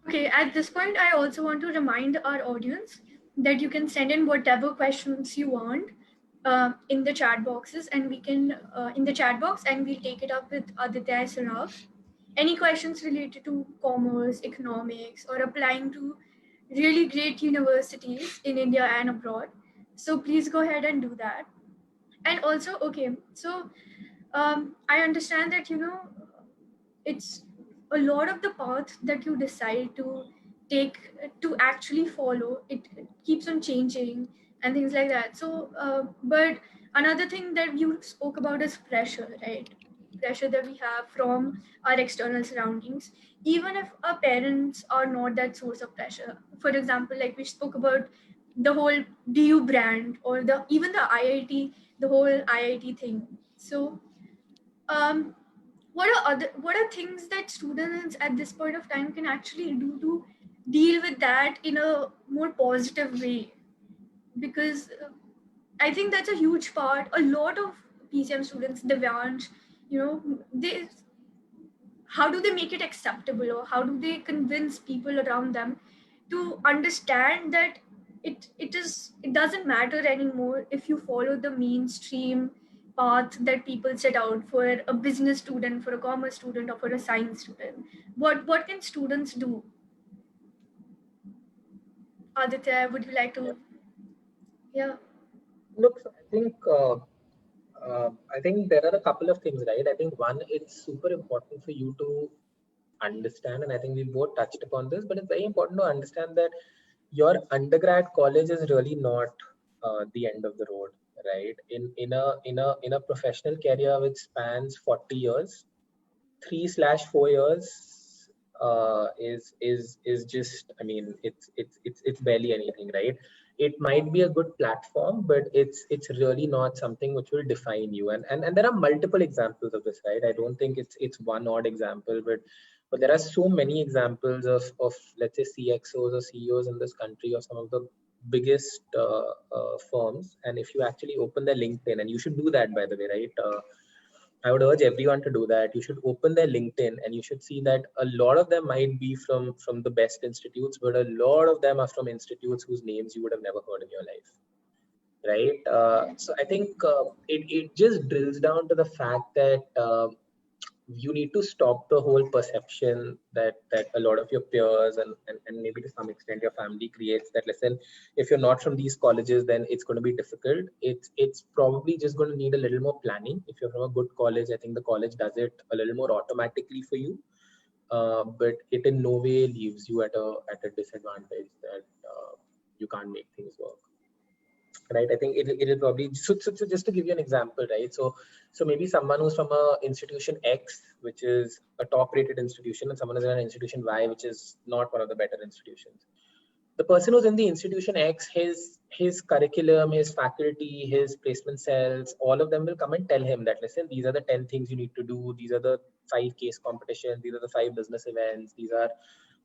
Okay, at this point, I also want to remind our audience that you can send in whatever questions you want in the chat boxes, and we can in the chat box, and we'll take it up with Aditya and Sarab. Any questions related to commerce, economics, or applying to really great universities in India and abroad. So please go ahead and do that. And also, okay, so I understand that it's a lot of the path that you decide to take to actually follow it keeps on changing and things like that. So but another thing that you spoke about is pressure, right? Pressure that we have from our external surroundings, even if our parents are not that source of pressure. For example, like we spoke about the whole DU brand, or the even the IIT, the whole IIT thing. So um what are things that students at this point of time can actually do to deal with that in a more positive way? Because I think that's a huge part. A lot of PCM students, Divyansh, they how do they make it acceptable, or how do they convince people around them to understand that it doesn't matter anymore if you follow the mainstream path that people set out for a business student, for a commerce student, or for a science student? What can students do? Aditya, would you like to? Yeah. Look, I think there are a couple of things, right? I think one, it's super important for you to understand, and I think we both touched upon this, but it's very important to understand that your undergrad college is really not the end of the road, right? In a professional career which spans 40 years, 3/4 years is just, I mean, it's barely anything, right? It might be a good platform, but it's really not something which will define you. And there are multiple examples of this, right? I don't think it's one odd example, but there are so many examples of let's say CXOs or CEOs in this country of some of the biggest firms. And if you actually open their LinkedIn, and you should do that, by the way, right? I would urge everyone to do that. You should open their LinkedIn, and you should see that a lot of them might be from the best institutes, but a lot of them are from institutes whose names you would have never heard in your life, right? So I think it just drills down to the fact that you need to stop the whole perception that a lot of your peers and maybe to some extent your family creates, that listen, if you're not from these colleges, then it's going to be difficult. It's probably just going to need a little more planning. If you're from a good college, I think the college does it a little more automatically for you, but it in no way leaves you at a disadvantage that you can't make things work, right? I think it'll probably, so just to give you an example, right? So maybe someone who's from a institution X, which is a top rated institution, and someone is in an institution Y, which is not one of the better institutions. The person who's in the institution X, his curriculum, his faculty, his placement cells, all of them will come and tell him that, listen, these are the 10 things you need to do, these are the 5 case competitions, these are the 5 business events, these are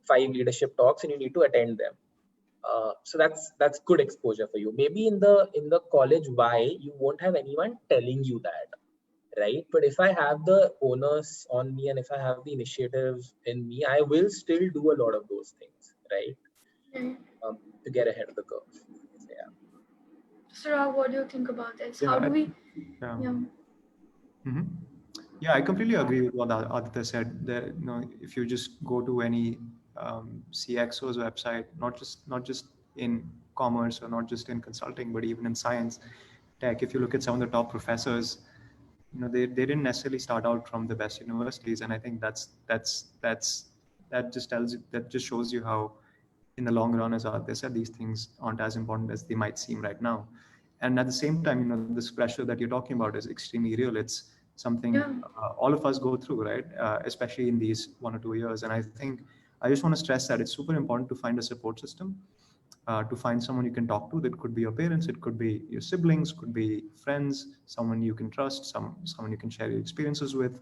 5 leadership talks, and you need to attend them. So that's good exposure for you. Maybe in the college Y, you won't have anyone telling you that, right? But if I have the onus on me, and if I have the initiative in me, I will still do a lot of those things, right? Mm. To get ahead of the curve. So, yeah. Sarah, what do you think about this? Yeah, How do we? Yeah. Yeah. Mhm. Yeah, I completely agree with what Aditya said. That, if you just go to any CXO's website, not just in commerce or not just in consulting, but even in science, tech, if you look at some of the top professors, they didn't necessarily start out from the best universities, and I think that just shows you how in the long run, as Aditya said, these things aren't as important as they might seem right now. And at the same time, this pressure that you're talking about is extremely real. It's something Yeah. all of us go through, right? Especially in these 1 or 2 years. And I think I just want to stress that it's super important to find a support system, to find someone you can talk to. That could be your parents, it could be your siblings, could be friends, someone you can trust, someone you can share your experiences with.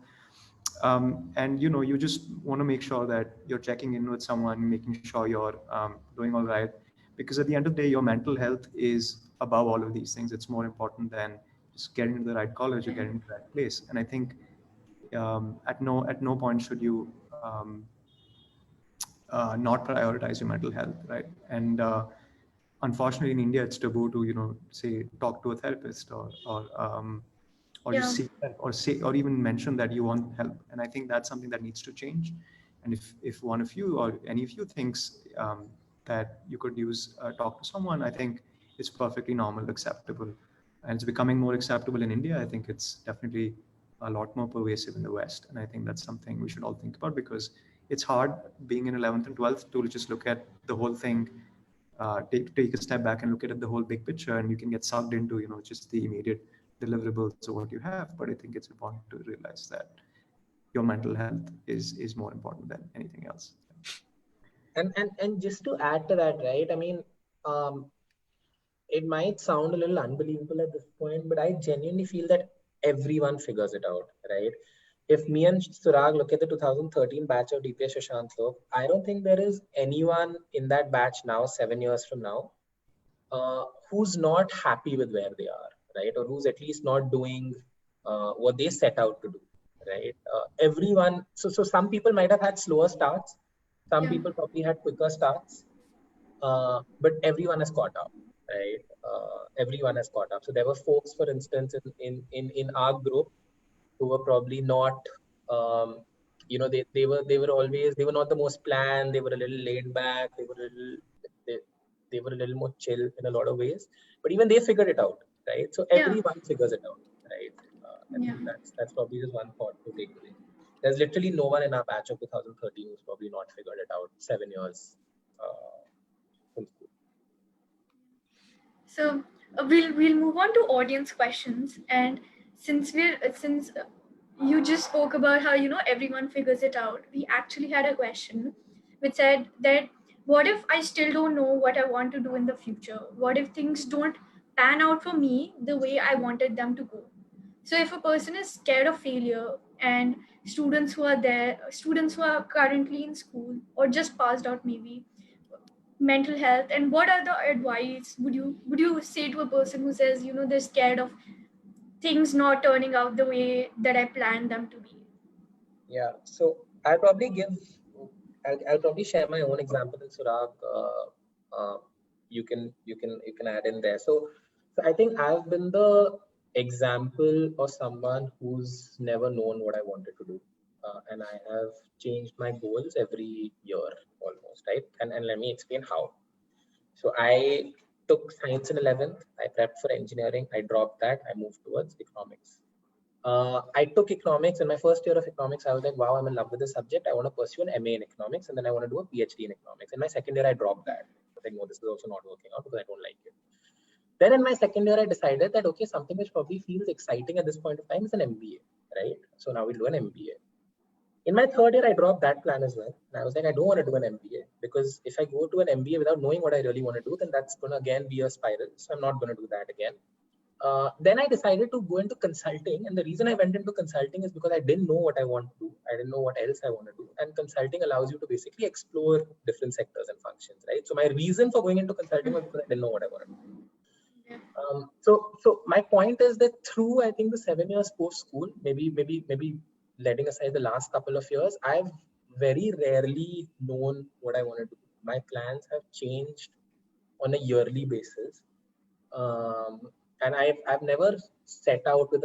And you just want to make sure that you're checking in with someone, making sure you're doing all right, because at the end of the day, your mental health is above all of these things. It's more important than just getting into the right college or getting into the right place. And I think at no point should you not prioritize your mental health, right? And unfortunately, in India, it's taboo to say talk to a therapist, or Yeah. just seek help, or say, or even mention that you want help. And I think that's something that needs to change. And if one of you or any of you thinks that you could use talk to someone, I think it's perfectly normal, acceptable, and it's becoming more acceptable in India. I think it's definitely a lot more pervasive in the West, and I think that's something we should all think about, because it's hard being in 11th and 12th to just look at the whole thing, take a step back and look at the whole big picture, and you can get sucked into just the immediate deliverables of what you have. But I think it's important to realize that your mental health is more important than anything else. And just to add to that, right? I mean, um, it might sound a little unbelievable at this point, but I genuinely feel that everyone figures it out, right? If me and Surag look at the 2013 batch of DPS Shashank, I don't think there is anyone in that batch now, 7 years from now, who's not happy with where they are, right? Or who's at least not doing what they set out to do, right? Everyone, so some people might have had slower starts, some Yeah. people probably had quicker starts, but everyone has caught up, right? Everyone has caught up. So there were folks, for instance, in our group who were probably not, they were not the most planned. They were a little laid back. They, they were a little more chill in a lot of ways. But even they figured it out, right? So Yeah. everyone figures it out, right? I Yeah. think that's probably just one thought to take away. There's literally no one in our batch of 2013 who's probably not figured it out 7 years from school. So we'll move on to audience questions. And since you just spoke about how everyone figures it out, we actually had a question which said that, what if I still don't know what I want to do in the future? What if things don't pan out for me the way I wanted them to go? So if a person is scared of failure, and students who are currently in school or just passed out, maybe, mental health, and what other advice would you say to a person who says they're scared of things not turning out the way that I planned them to be? Yeah, so I'll probably I'll probably share my own example, and Surag, you can add in there. So I think I've been the example of someone who's never known what I wanted to do, and I have changed my goals every year almost, right? And let me explain how. So I took science in 11th. I prepped for engineering. I dropped that. I moved towards economics. I took economics. In my first year of economics, I was like, wow, I'm in love with this subject. I want to pursue an MA in economics, and then I want to do a PhD in economics. In my second year, I dropped that. I was like, no, this is also not working out because I don't like it. Then in my second year, I decided that, okay, something which probably feels exciting at this point of time is an MBA, right? So now we'll do an MBA. In my third year, I dropped that plan as well. And I was like, I don't want to do an MBA, because if I go to an MBA without knowing what I really want to do, then that's going to again be a spiral. So I'm not going to do that again. Then I decided to go into consulting. And the reason I went into consulting is because I didn't know what I want to do. I didn't know what else I want to do. And consulting allows you to basically explore different sectors and functions, right? So my reason for going into consulting was because I didn't know what I wanted to do. So my point is that through, I think, the 7 years post school, maybe letting aside the last couple of years, I've very rarely known what I want to do. My plans have changed on a yearly basis. And I've never set out with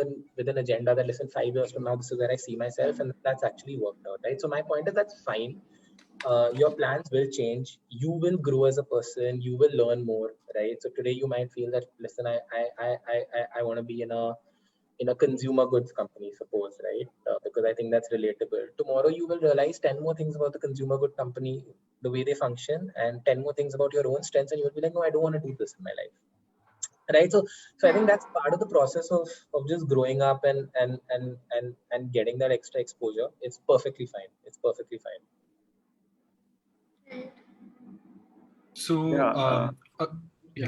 an agenda that, listen, 5 years from now, this is where I see myself, and that's actually worked out, right? So my point is, that's fine. Your plans will change. You will grow as a person. You will learn more, right? So today you might feel that, listen, I want to be in a consumer goods company, suppose, right? Because I think that's relatable. Tomorrow you will realize 10 more things about the consumer good company the way they function, and 10 more things about your own strengths, and you'll be like, no, I don't want to do this in my life. Right. So I think that's part of the process of just growing up and getting that extra exposure. It's perfectly fine. It's perfectly fine. So,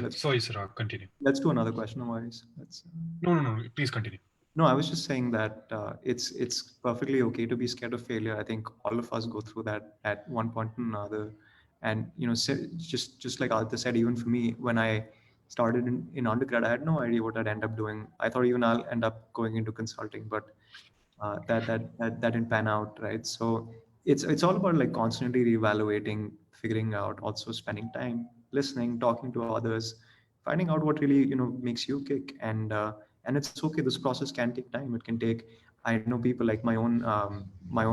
sorry, Sarah, continue. Let's do another question, no worries. No, please continue. No, I was just saying that it's perfectly okay to be scared of failure. I think all of us go through that at one point or another. And just like Aditya said, even for me, when I started in undergrad, I had no idea what I'd end up doing. I thought even I'll end up going into consulting, but that didn't pan out, right? So it's all about like constantly reevaluating, figuring out, also spending time listening, talking to others, finding out what really makes you kick. And it's okay, this process can take time. It can take, I know people like my own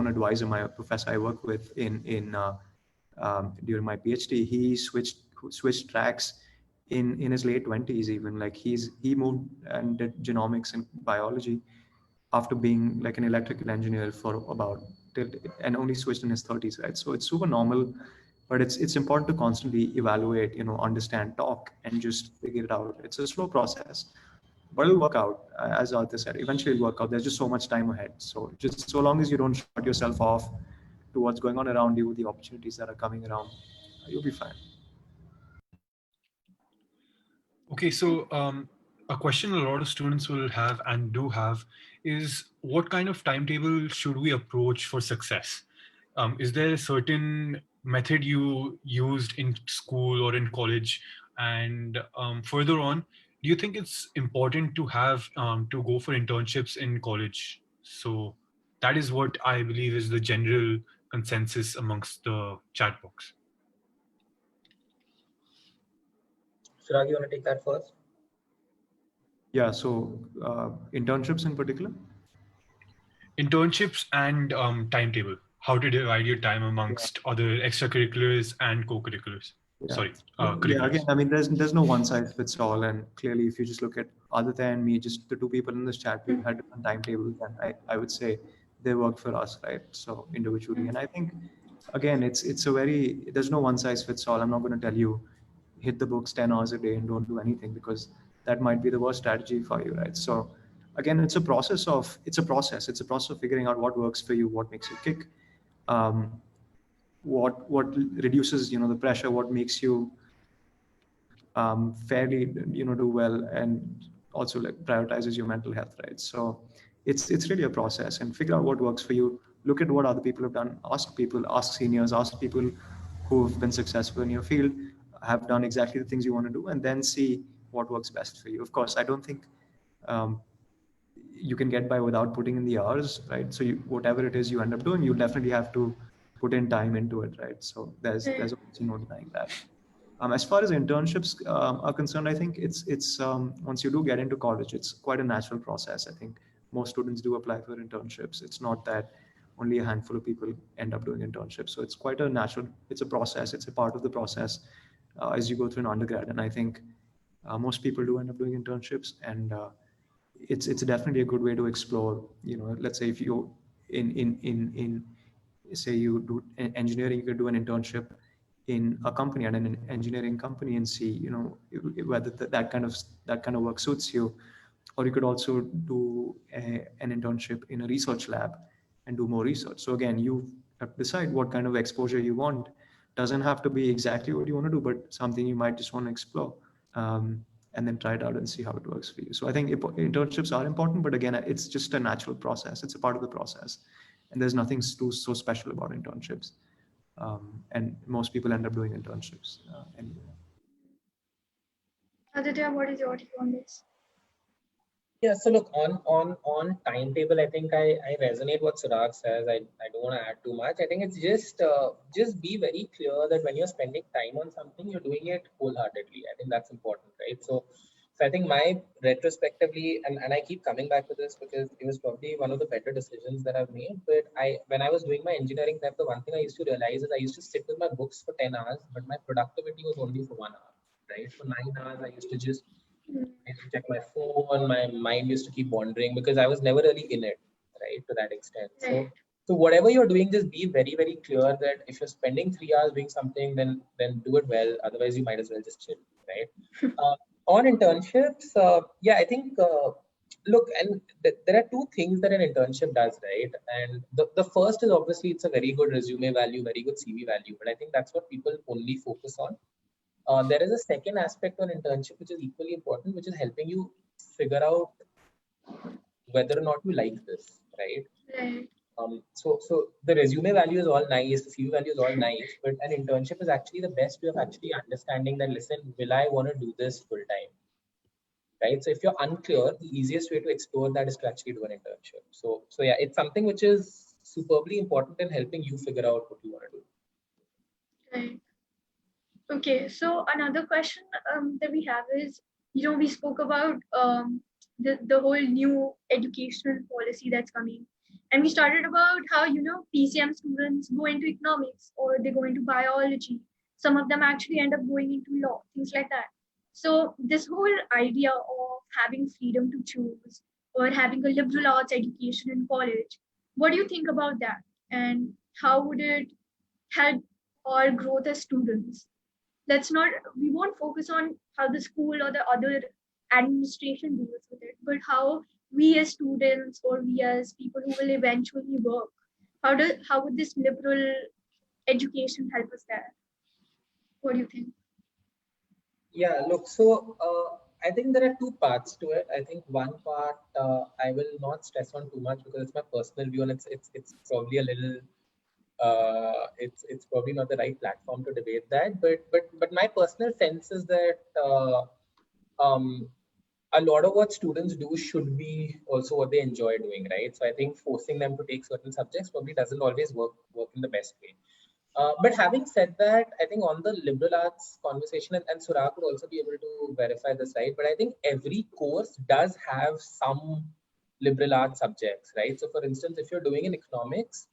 advisor, my professor I work with in during my PhD, he switched tracks in his late 20s. Even like he moved and did genomics and biology after being like an electrical engineer for about and only switched in his 30s, right? So it's super normal, but it's important to constantly evaluate, understand, talk, and just figure it out. It's a slow process, but it'll work out. As Arthur said, eventually it'll work out. There's just so much time ahead. So just so long as you don't shut yourself off to what's going on around you, the opportunities that are coming around, you'll be fine. Okay, so a question a lot of students will have and do have is, what kind of timetable should we approach for success? Is there a certain method you used in school or in college? And further on, do you think it's important to have to go for internships in college? So that is what I believe is the general consensus amongst the chat box. Chirag, you want to take that first? Yeah, so internships in particular? Internships and timetable. How to divide your time amongst other extracurriculars and co-curriculars. Yeah. Sorry, Yeah, curriculars. again, I mean, there's no one size fits all, and clearly, if you just look at Aditya and me, just the two people in this chat, we've had different timetables, and I would say they work for us, right? So individually, and I think again, it's a very, there's no one size fits all. I'm not going to tell you hit the books 10 hours a day and don't do anything, because that might be the worst strategy for you, right? So again, it's a process of figuring out what works for you, what makes you kick, what reduces the pressure, what makes you fairly do well, and also like prioritizes your mental health, right? So it's really a process, and figure out what works for you. Look at what other people have done, ask people, ask seniors, ask people who've been successful in your field, have done exactly the things you want to do, and then see what works best for you. Of course, I don't think you can get by without putting in the hours, right? So whatever it is you end up doing, you definitely have to put in time into it, right? So there's obviously no denying that. As far as internships are concerned, I think it's once you do get into college, it's quite a natural process. I think most students do apply for internships. It's not that only a handful of people end up doing internships. So it's quite a natural, it's a process, it's a part of the process as you go through an undergrad. And I think most people do end up doing internships, and it's definitely a good way to explore. Let's say if you in say you do engineering, you could do an internship in a company, and an engineering company, and see whether that kind of work suits you. Or you could also do an internship in a research lab and do more research. So again, you have to decide what kind of exposure you want. Doesn't have to be exactly what you want to do, but something you might just want to explore, and then try it out and see how it works for you. So I think internships are important, but again, it's just a natural process. It's a part of the process, and there's nothing so special about internships. And most people end up doing internships anyway. Aditya, what is your take on this? Yeah, so look, on timetable, I think I resonate what Chirag says. I don't want to add too much. I think it's just be very clear that when you're spending time on something, you're doing it wholeheartedly. I think that's important, right? So I think my retrospectively, and I keep coming back to this because it was probably one of the better decisions that I've made. But when I was doing my engineering prep, the one thing I used to realize is I used to sit with my books for 10 hours, but my productivity was only for 1 hour, right? For 9 hours, I used to check my phone. My mind used to keep wandering because I was never really in it, right, to that extent. So So whatever you're doing, just be very, very clear that if you're spending 3 hours doing something, then do it well. Otherwise, you might as well just chill, right? On internships, yeah, I think look, and there are two things that an internship does, right? And the first is obviously it's a very good resume value, very good CV value, but I think that's what people only focus on. There is a second aspect on internship which is equally important, which is helping you figure out whether or not you like this, right? Right. So the resume value is all nice, the CV value is all nice, but an internship is actually the best way of actually understanding that, listen, will I want to do this full time? Right? So if you're unclear, the easiest way to explore that is to actually do an internship. So yeah, it's something which is superbly important in helping you figure out what you want to do. Right. Okay, so another question that we have is, we spoke about the whole new educational policy that's coming. And we started about how, PCM students go into economics or they go into biology. Some of them actually end up going into law, things like that. So this whole idea of having freedom to choose or having a liberal arts education in college, what do you think about that? And how would it help our growth as students? We won't focus on how the school or the other administration deals with it, but how we as students or we as people who will eventually work, how would this liberal education help us there? What do you think? Yeah, look, so I think there are two parts to it. I think one part I will not stress on too much because it's my personal view and it's probably a little it's probably not the right platform to debate that. But my personal sense is that a lot of what students do should be also what they enjoy doing, right? So I think forcing them to take certain subjects probably doesn't always work in the best way. But having said that, I think on the liberal arts conversation, and Suraj would also be able to verify this, right? But I think every course does have some liberal arts subjects, right? So for instance, if you're doing in economics,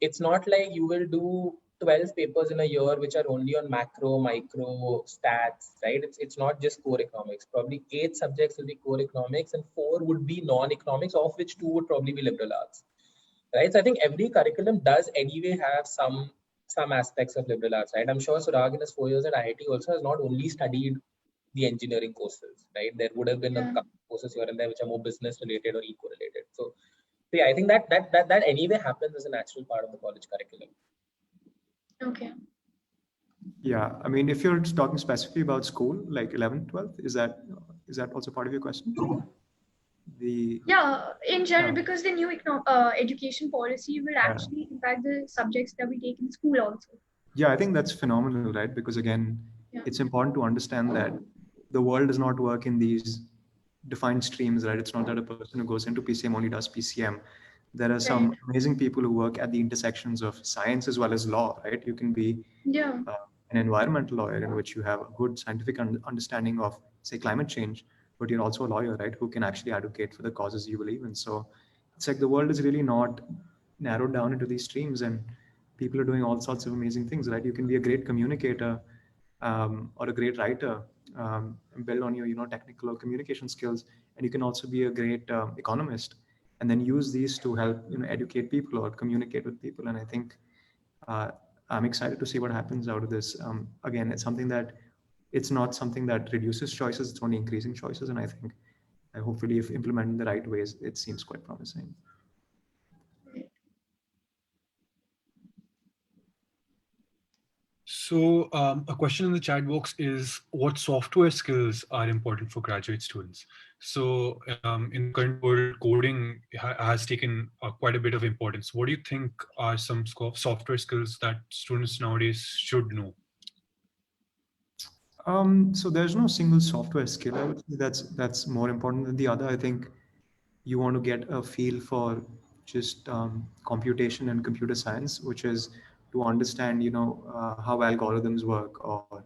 it's not like you will do 12 papers in a year which are only on macro, micro, stats, right? It's not just core economics. Probably 8 subjects will be core economics and 4 would be non-economics, of which 2 would probably be liberal arts, right? So I think every curriculum does anyway have some aspects of liberal arts, right? I'm sure Surag in his 4 years at IIT also has not only studied the engineering courses, right? There would have been a Yeah. couple of courses here and there which are more business related or eco related. So yeah, I think that anyway happens as a natural part of the college curriculum. Okay. Yeah, I mean, if you're talking specifically about school, like 11th, 12th, is that also part of your question? Yeah, in general, Yeah. because the new education policy will actually impact the subjects that we take in school also. Yeah, I think that's phenomenal, right? Because again, Yeah. it's important to understand that the world does not work in these defined streams, right? It's not that a person who goes into PCM only does PCM. There are some Right. amazing people who work at the intersections of science as well as law, right? You can be Yeah. an environmental lawyer in which you have a good scientific understanding of, say, climate change, but you're also a lawyer, right, who can actually advocate for the causes you believe in. So it's like the world is really not narrowed down into these streams, and people are doing all sorts of amazing things, right? You can be a great communicator or a great writer and build on your, technical or communication skills, and you can also be a great economist, and then use these to help, educate people or communicate with people. And I think uh, I'm excited to see what happens out of this. Again, it's not something that reduces choices; it's only increasing choices. And I think, hopefully, if implemented in the right ways, it seems quite promising. So, a question in the chat box is what software skills are important for graduate students? So, in the current world, coding has taken quite a bit of importance. What do you think are some software skills that students nowadays should know? So there's no single software skill, I would say, that's more important than the other. I think you want to get a feel for just computation and computer science, which is to understand, how algorithms work, or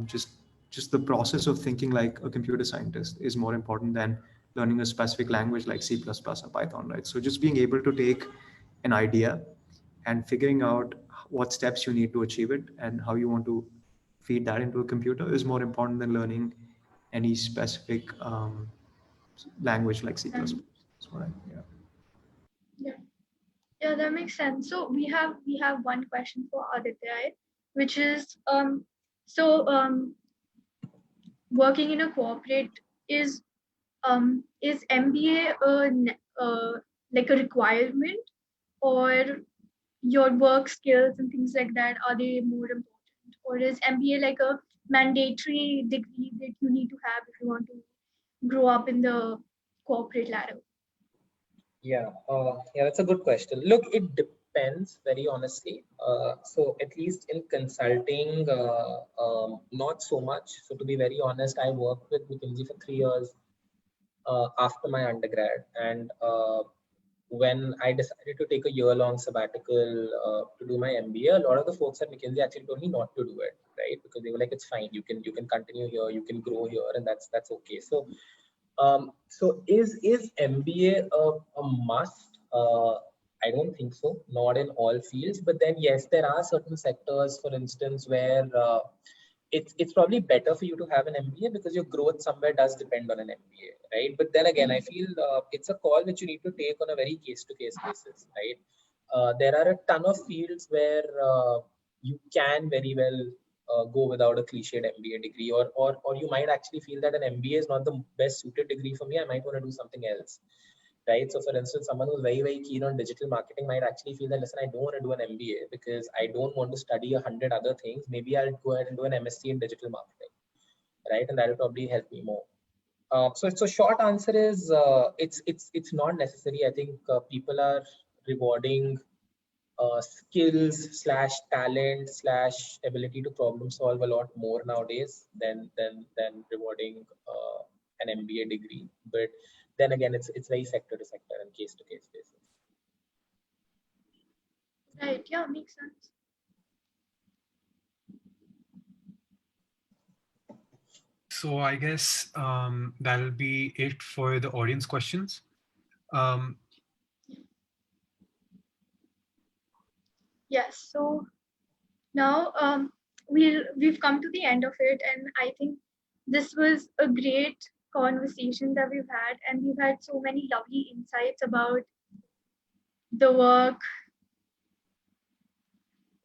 just the process of thinking like a computer scientist is more important than learning a specific language like C++ or Python, right? So just being able to take an idea and figuring out what steps you need to achieve it and how you want to feed that into a computer is more important than learning any specific language like C++. Um, That's what yeah. yeah. Yeah, that makes sense. So we have one question for Aditya, right? Which is so working in a corporate is MBA like a requirement, or your work skills and things like that, are they more important, or is MBA like a mandatory degree that you need to have if you want to grow up in the corporate ladder? Yeah, that's a good question. Look, it depends very honestly. So at least in consulting, not so much. So to be very honest, I worked with McKinsey for 3 years after my undergrad, and when I decided to take a year-long sabbatical to do my MBA, a lot of the folks at McKinsey actually told me not to do it, right? Because they were like, "It's fine. You can continue here. You can grow here, and that's okay." So is MBA a must? I don't think so. Not in all fields, but then yes, there are certain sectors, for instance, where it's probably better for you to have an MBA because your growth somewhere does depend on an MBA, right? But then again, I feel it's a call which you need to take on a very case-to-case basis, right? There are a ton of fields where you can very well go without a cliched MBA degree, or you might actually feel that an MBA is not the best suited degree for me. I might want to do something else, right? So, for instance, someone who's very keen on digital marketing might actually feel that, listen, I don't want to do an MBA because I don't want to study 100 other things. Maybe I'll go ahead and do an MSc in digital marketing, right? And that'll probably help me more. So short answer is it's not necessary. I think people are rewarding skills slash talent slash ability to problem solve a lot more nowadays than rewarding an MBA degree. But then again, it's very sector to sector and case to case basis. Right, yeah, makes sense. So I guess that'll be it for the audience questions. Um, Yes, so now we've come to the end of it, and I think this was a great conversation that we've had, and we've had so many lovely insights about the work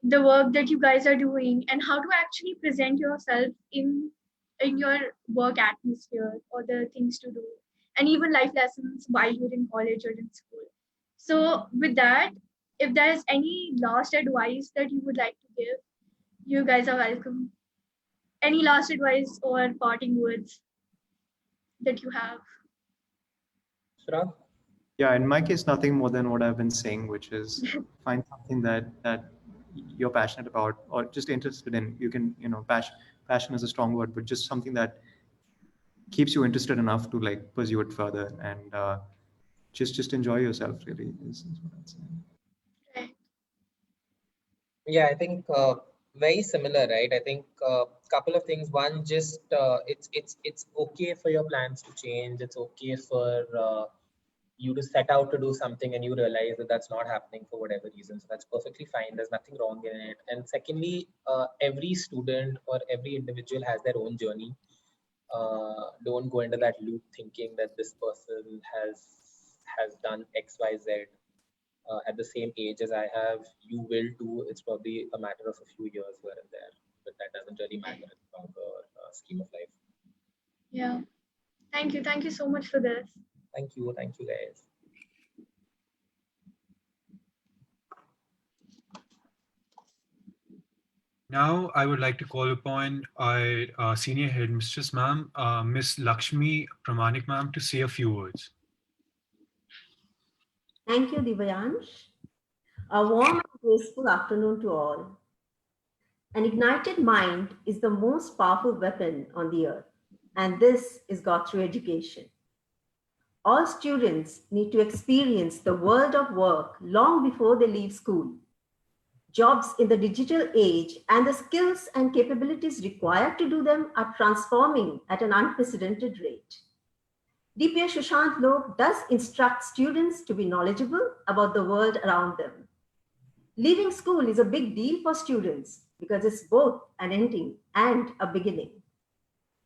that you guys are doing, and how to actually present yourself in your work atmosphere, or the things to do, and even life lessons while you're in college or in school. So with that, if there's any last advice that you would like to give, you guys are welcome. Any last advice or parting words that you have? Shrag? Yeah, in my case, nothing more than what I've been saying, which is find something that you're passionate about or just interested in. You can, passion is a strong word, but just something that keeps you interested enough to like pursue it further, and just enjoy yourself. Really, is what I'd say. Right. Yeah, I think very similar, right? I think a couple of things. One, just it's okay for your plans to change. It's okay for you to set out to do something and you realize that that's not happening for whatever reason. So that's perfectly fine. There's nothing wrong in it. And secondly, every student or every individual has their own journey. Don't go into that loop thinking that this person has done X, Y, Z at the same age as I have. You will too. It's probably a matter of a few years here and there, but that doesn't really matter in the longer scheme of life. Yeah. Thank you so much for this. Thank you guys. Now I would like to call upon our senior headmistress, ma'am, Miss Lakshmi Pramanik, ma'am, to say a few words. Thank you, Divyansh. A warm and graceful afternoon to all. An ignited mind is the most powerful weapon on the earth, and this is got through education. All students need to experience the world of work long before they leave school. Jobs in the digital age and the skills and capabilities required to do them are transforming at an unprecedented rate. DPA Sushant Lok does instruct students to be knowledgeable about the world around them. Leaving school is a big deal for students because it's both an ending and a beginning.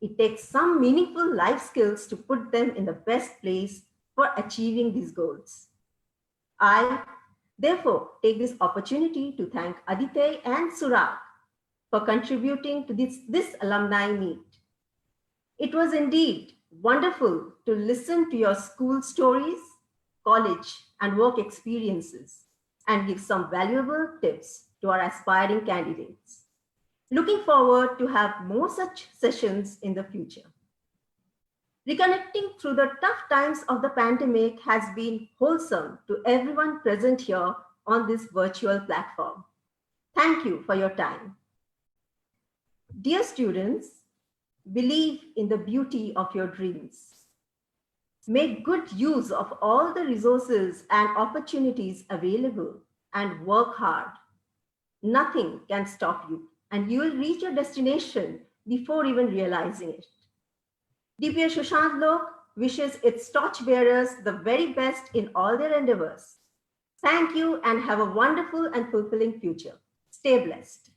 It takes some meaningful life skills to put them in the best place for achieving these goals. I, Therefore, take this opportunity to thank Aditya and Suraj for contributing to this alumni meet. It was indeed wonderful to listen to your school stories, college, and work experiences, and give some valuable tips to our aspiring candidates. Looking forward to have more such sessions in the future. Reconnecting through the tough times of the pandemic has been wholesome to everyone present here on this virtual platform. Thank you for your time. Dear students, believe in the beauty of your dreams. Make good use of all the resources and opportunities available and work hard. Nothing can stop you, and you will reach your destination before even realizing it. DPS Sushant Lok wishes its torchbearers the very best in all their endeavors. Thank you and have a wonderful and fulfilling future. Stay blessed.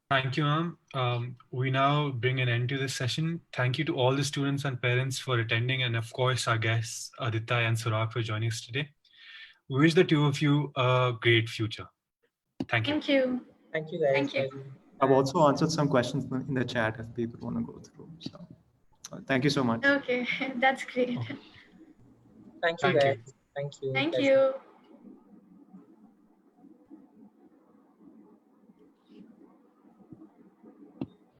Thank you, ma'am. We now bring an end to this session. Thank you to all the students and parents for attending, and of course, our guests, Aditya and Suraj, for joining us today. We wish the two of you a great future. Thank you. Thank you. Thank you, guys. Thank you. I've also answered some questions in the chat if people want to go through. So thank you so much. Okay, that's great. Thank you, Thank you. guys. Thank you. Thank Pleasure. you.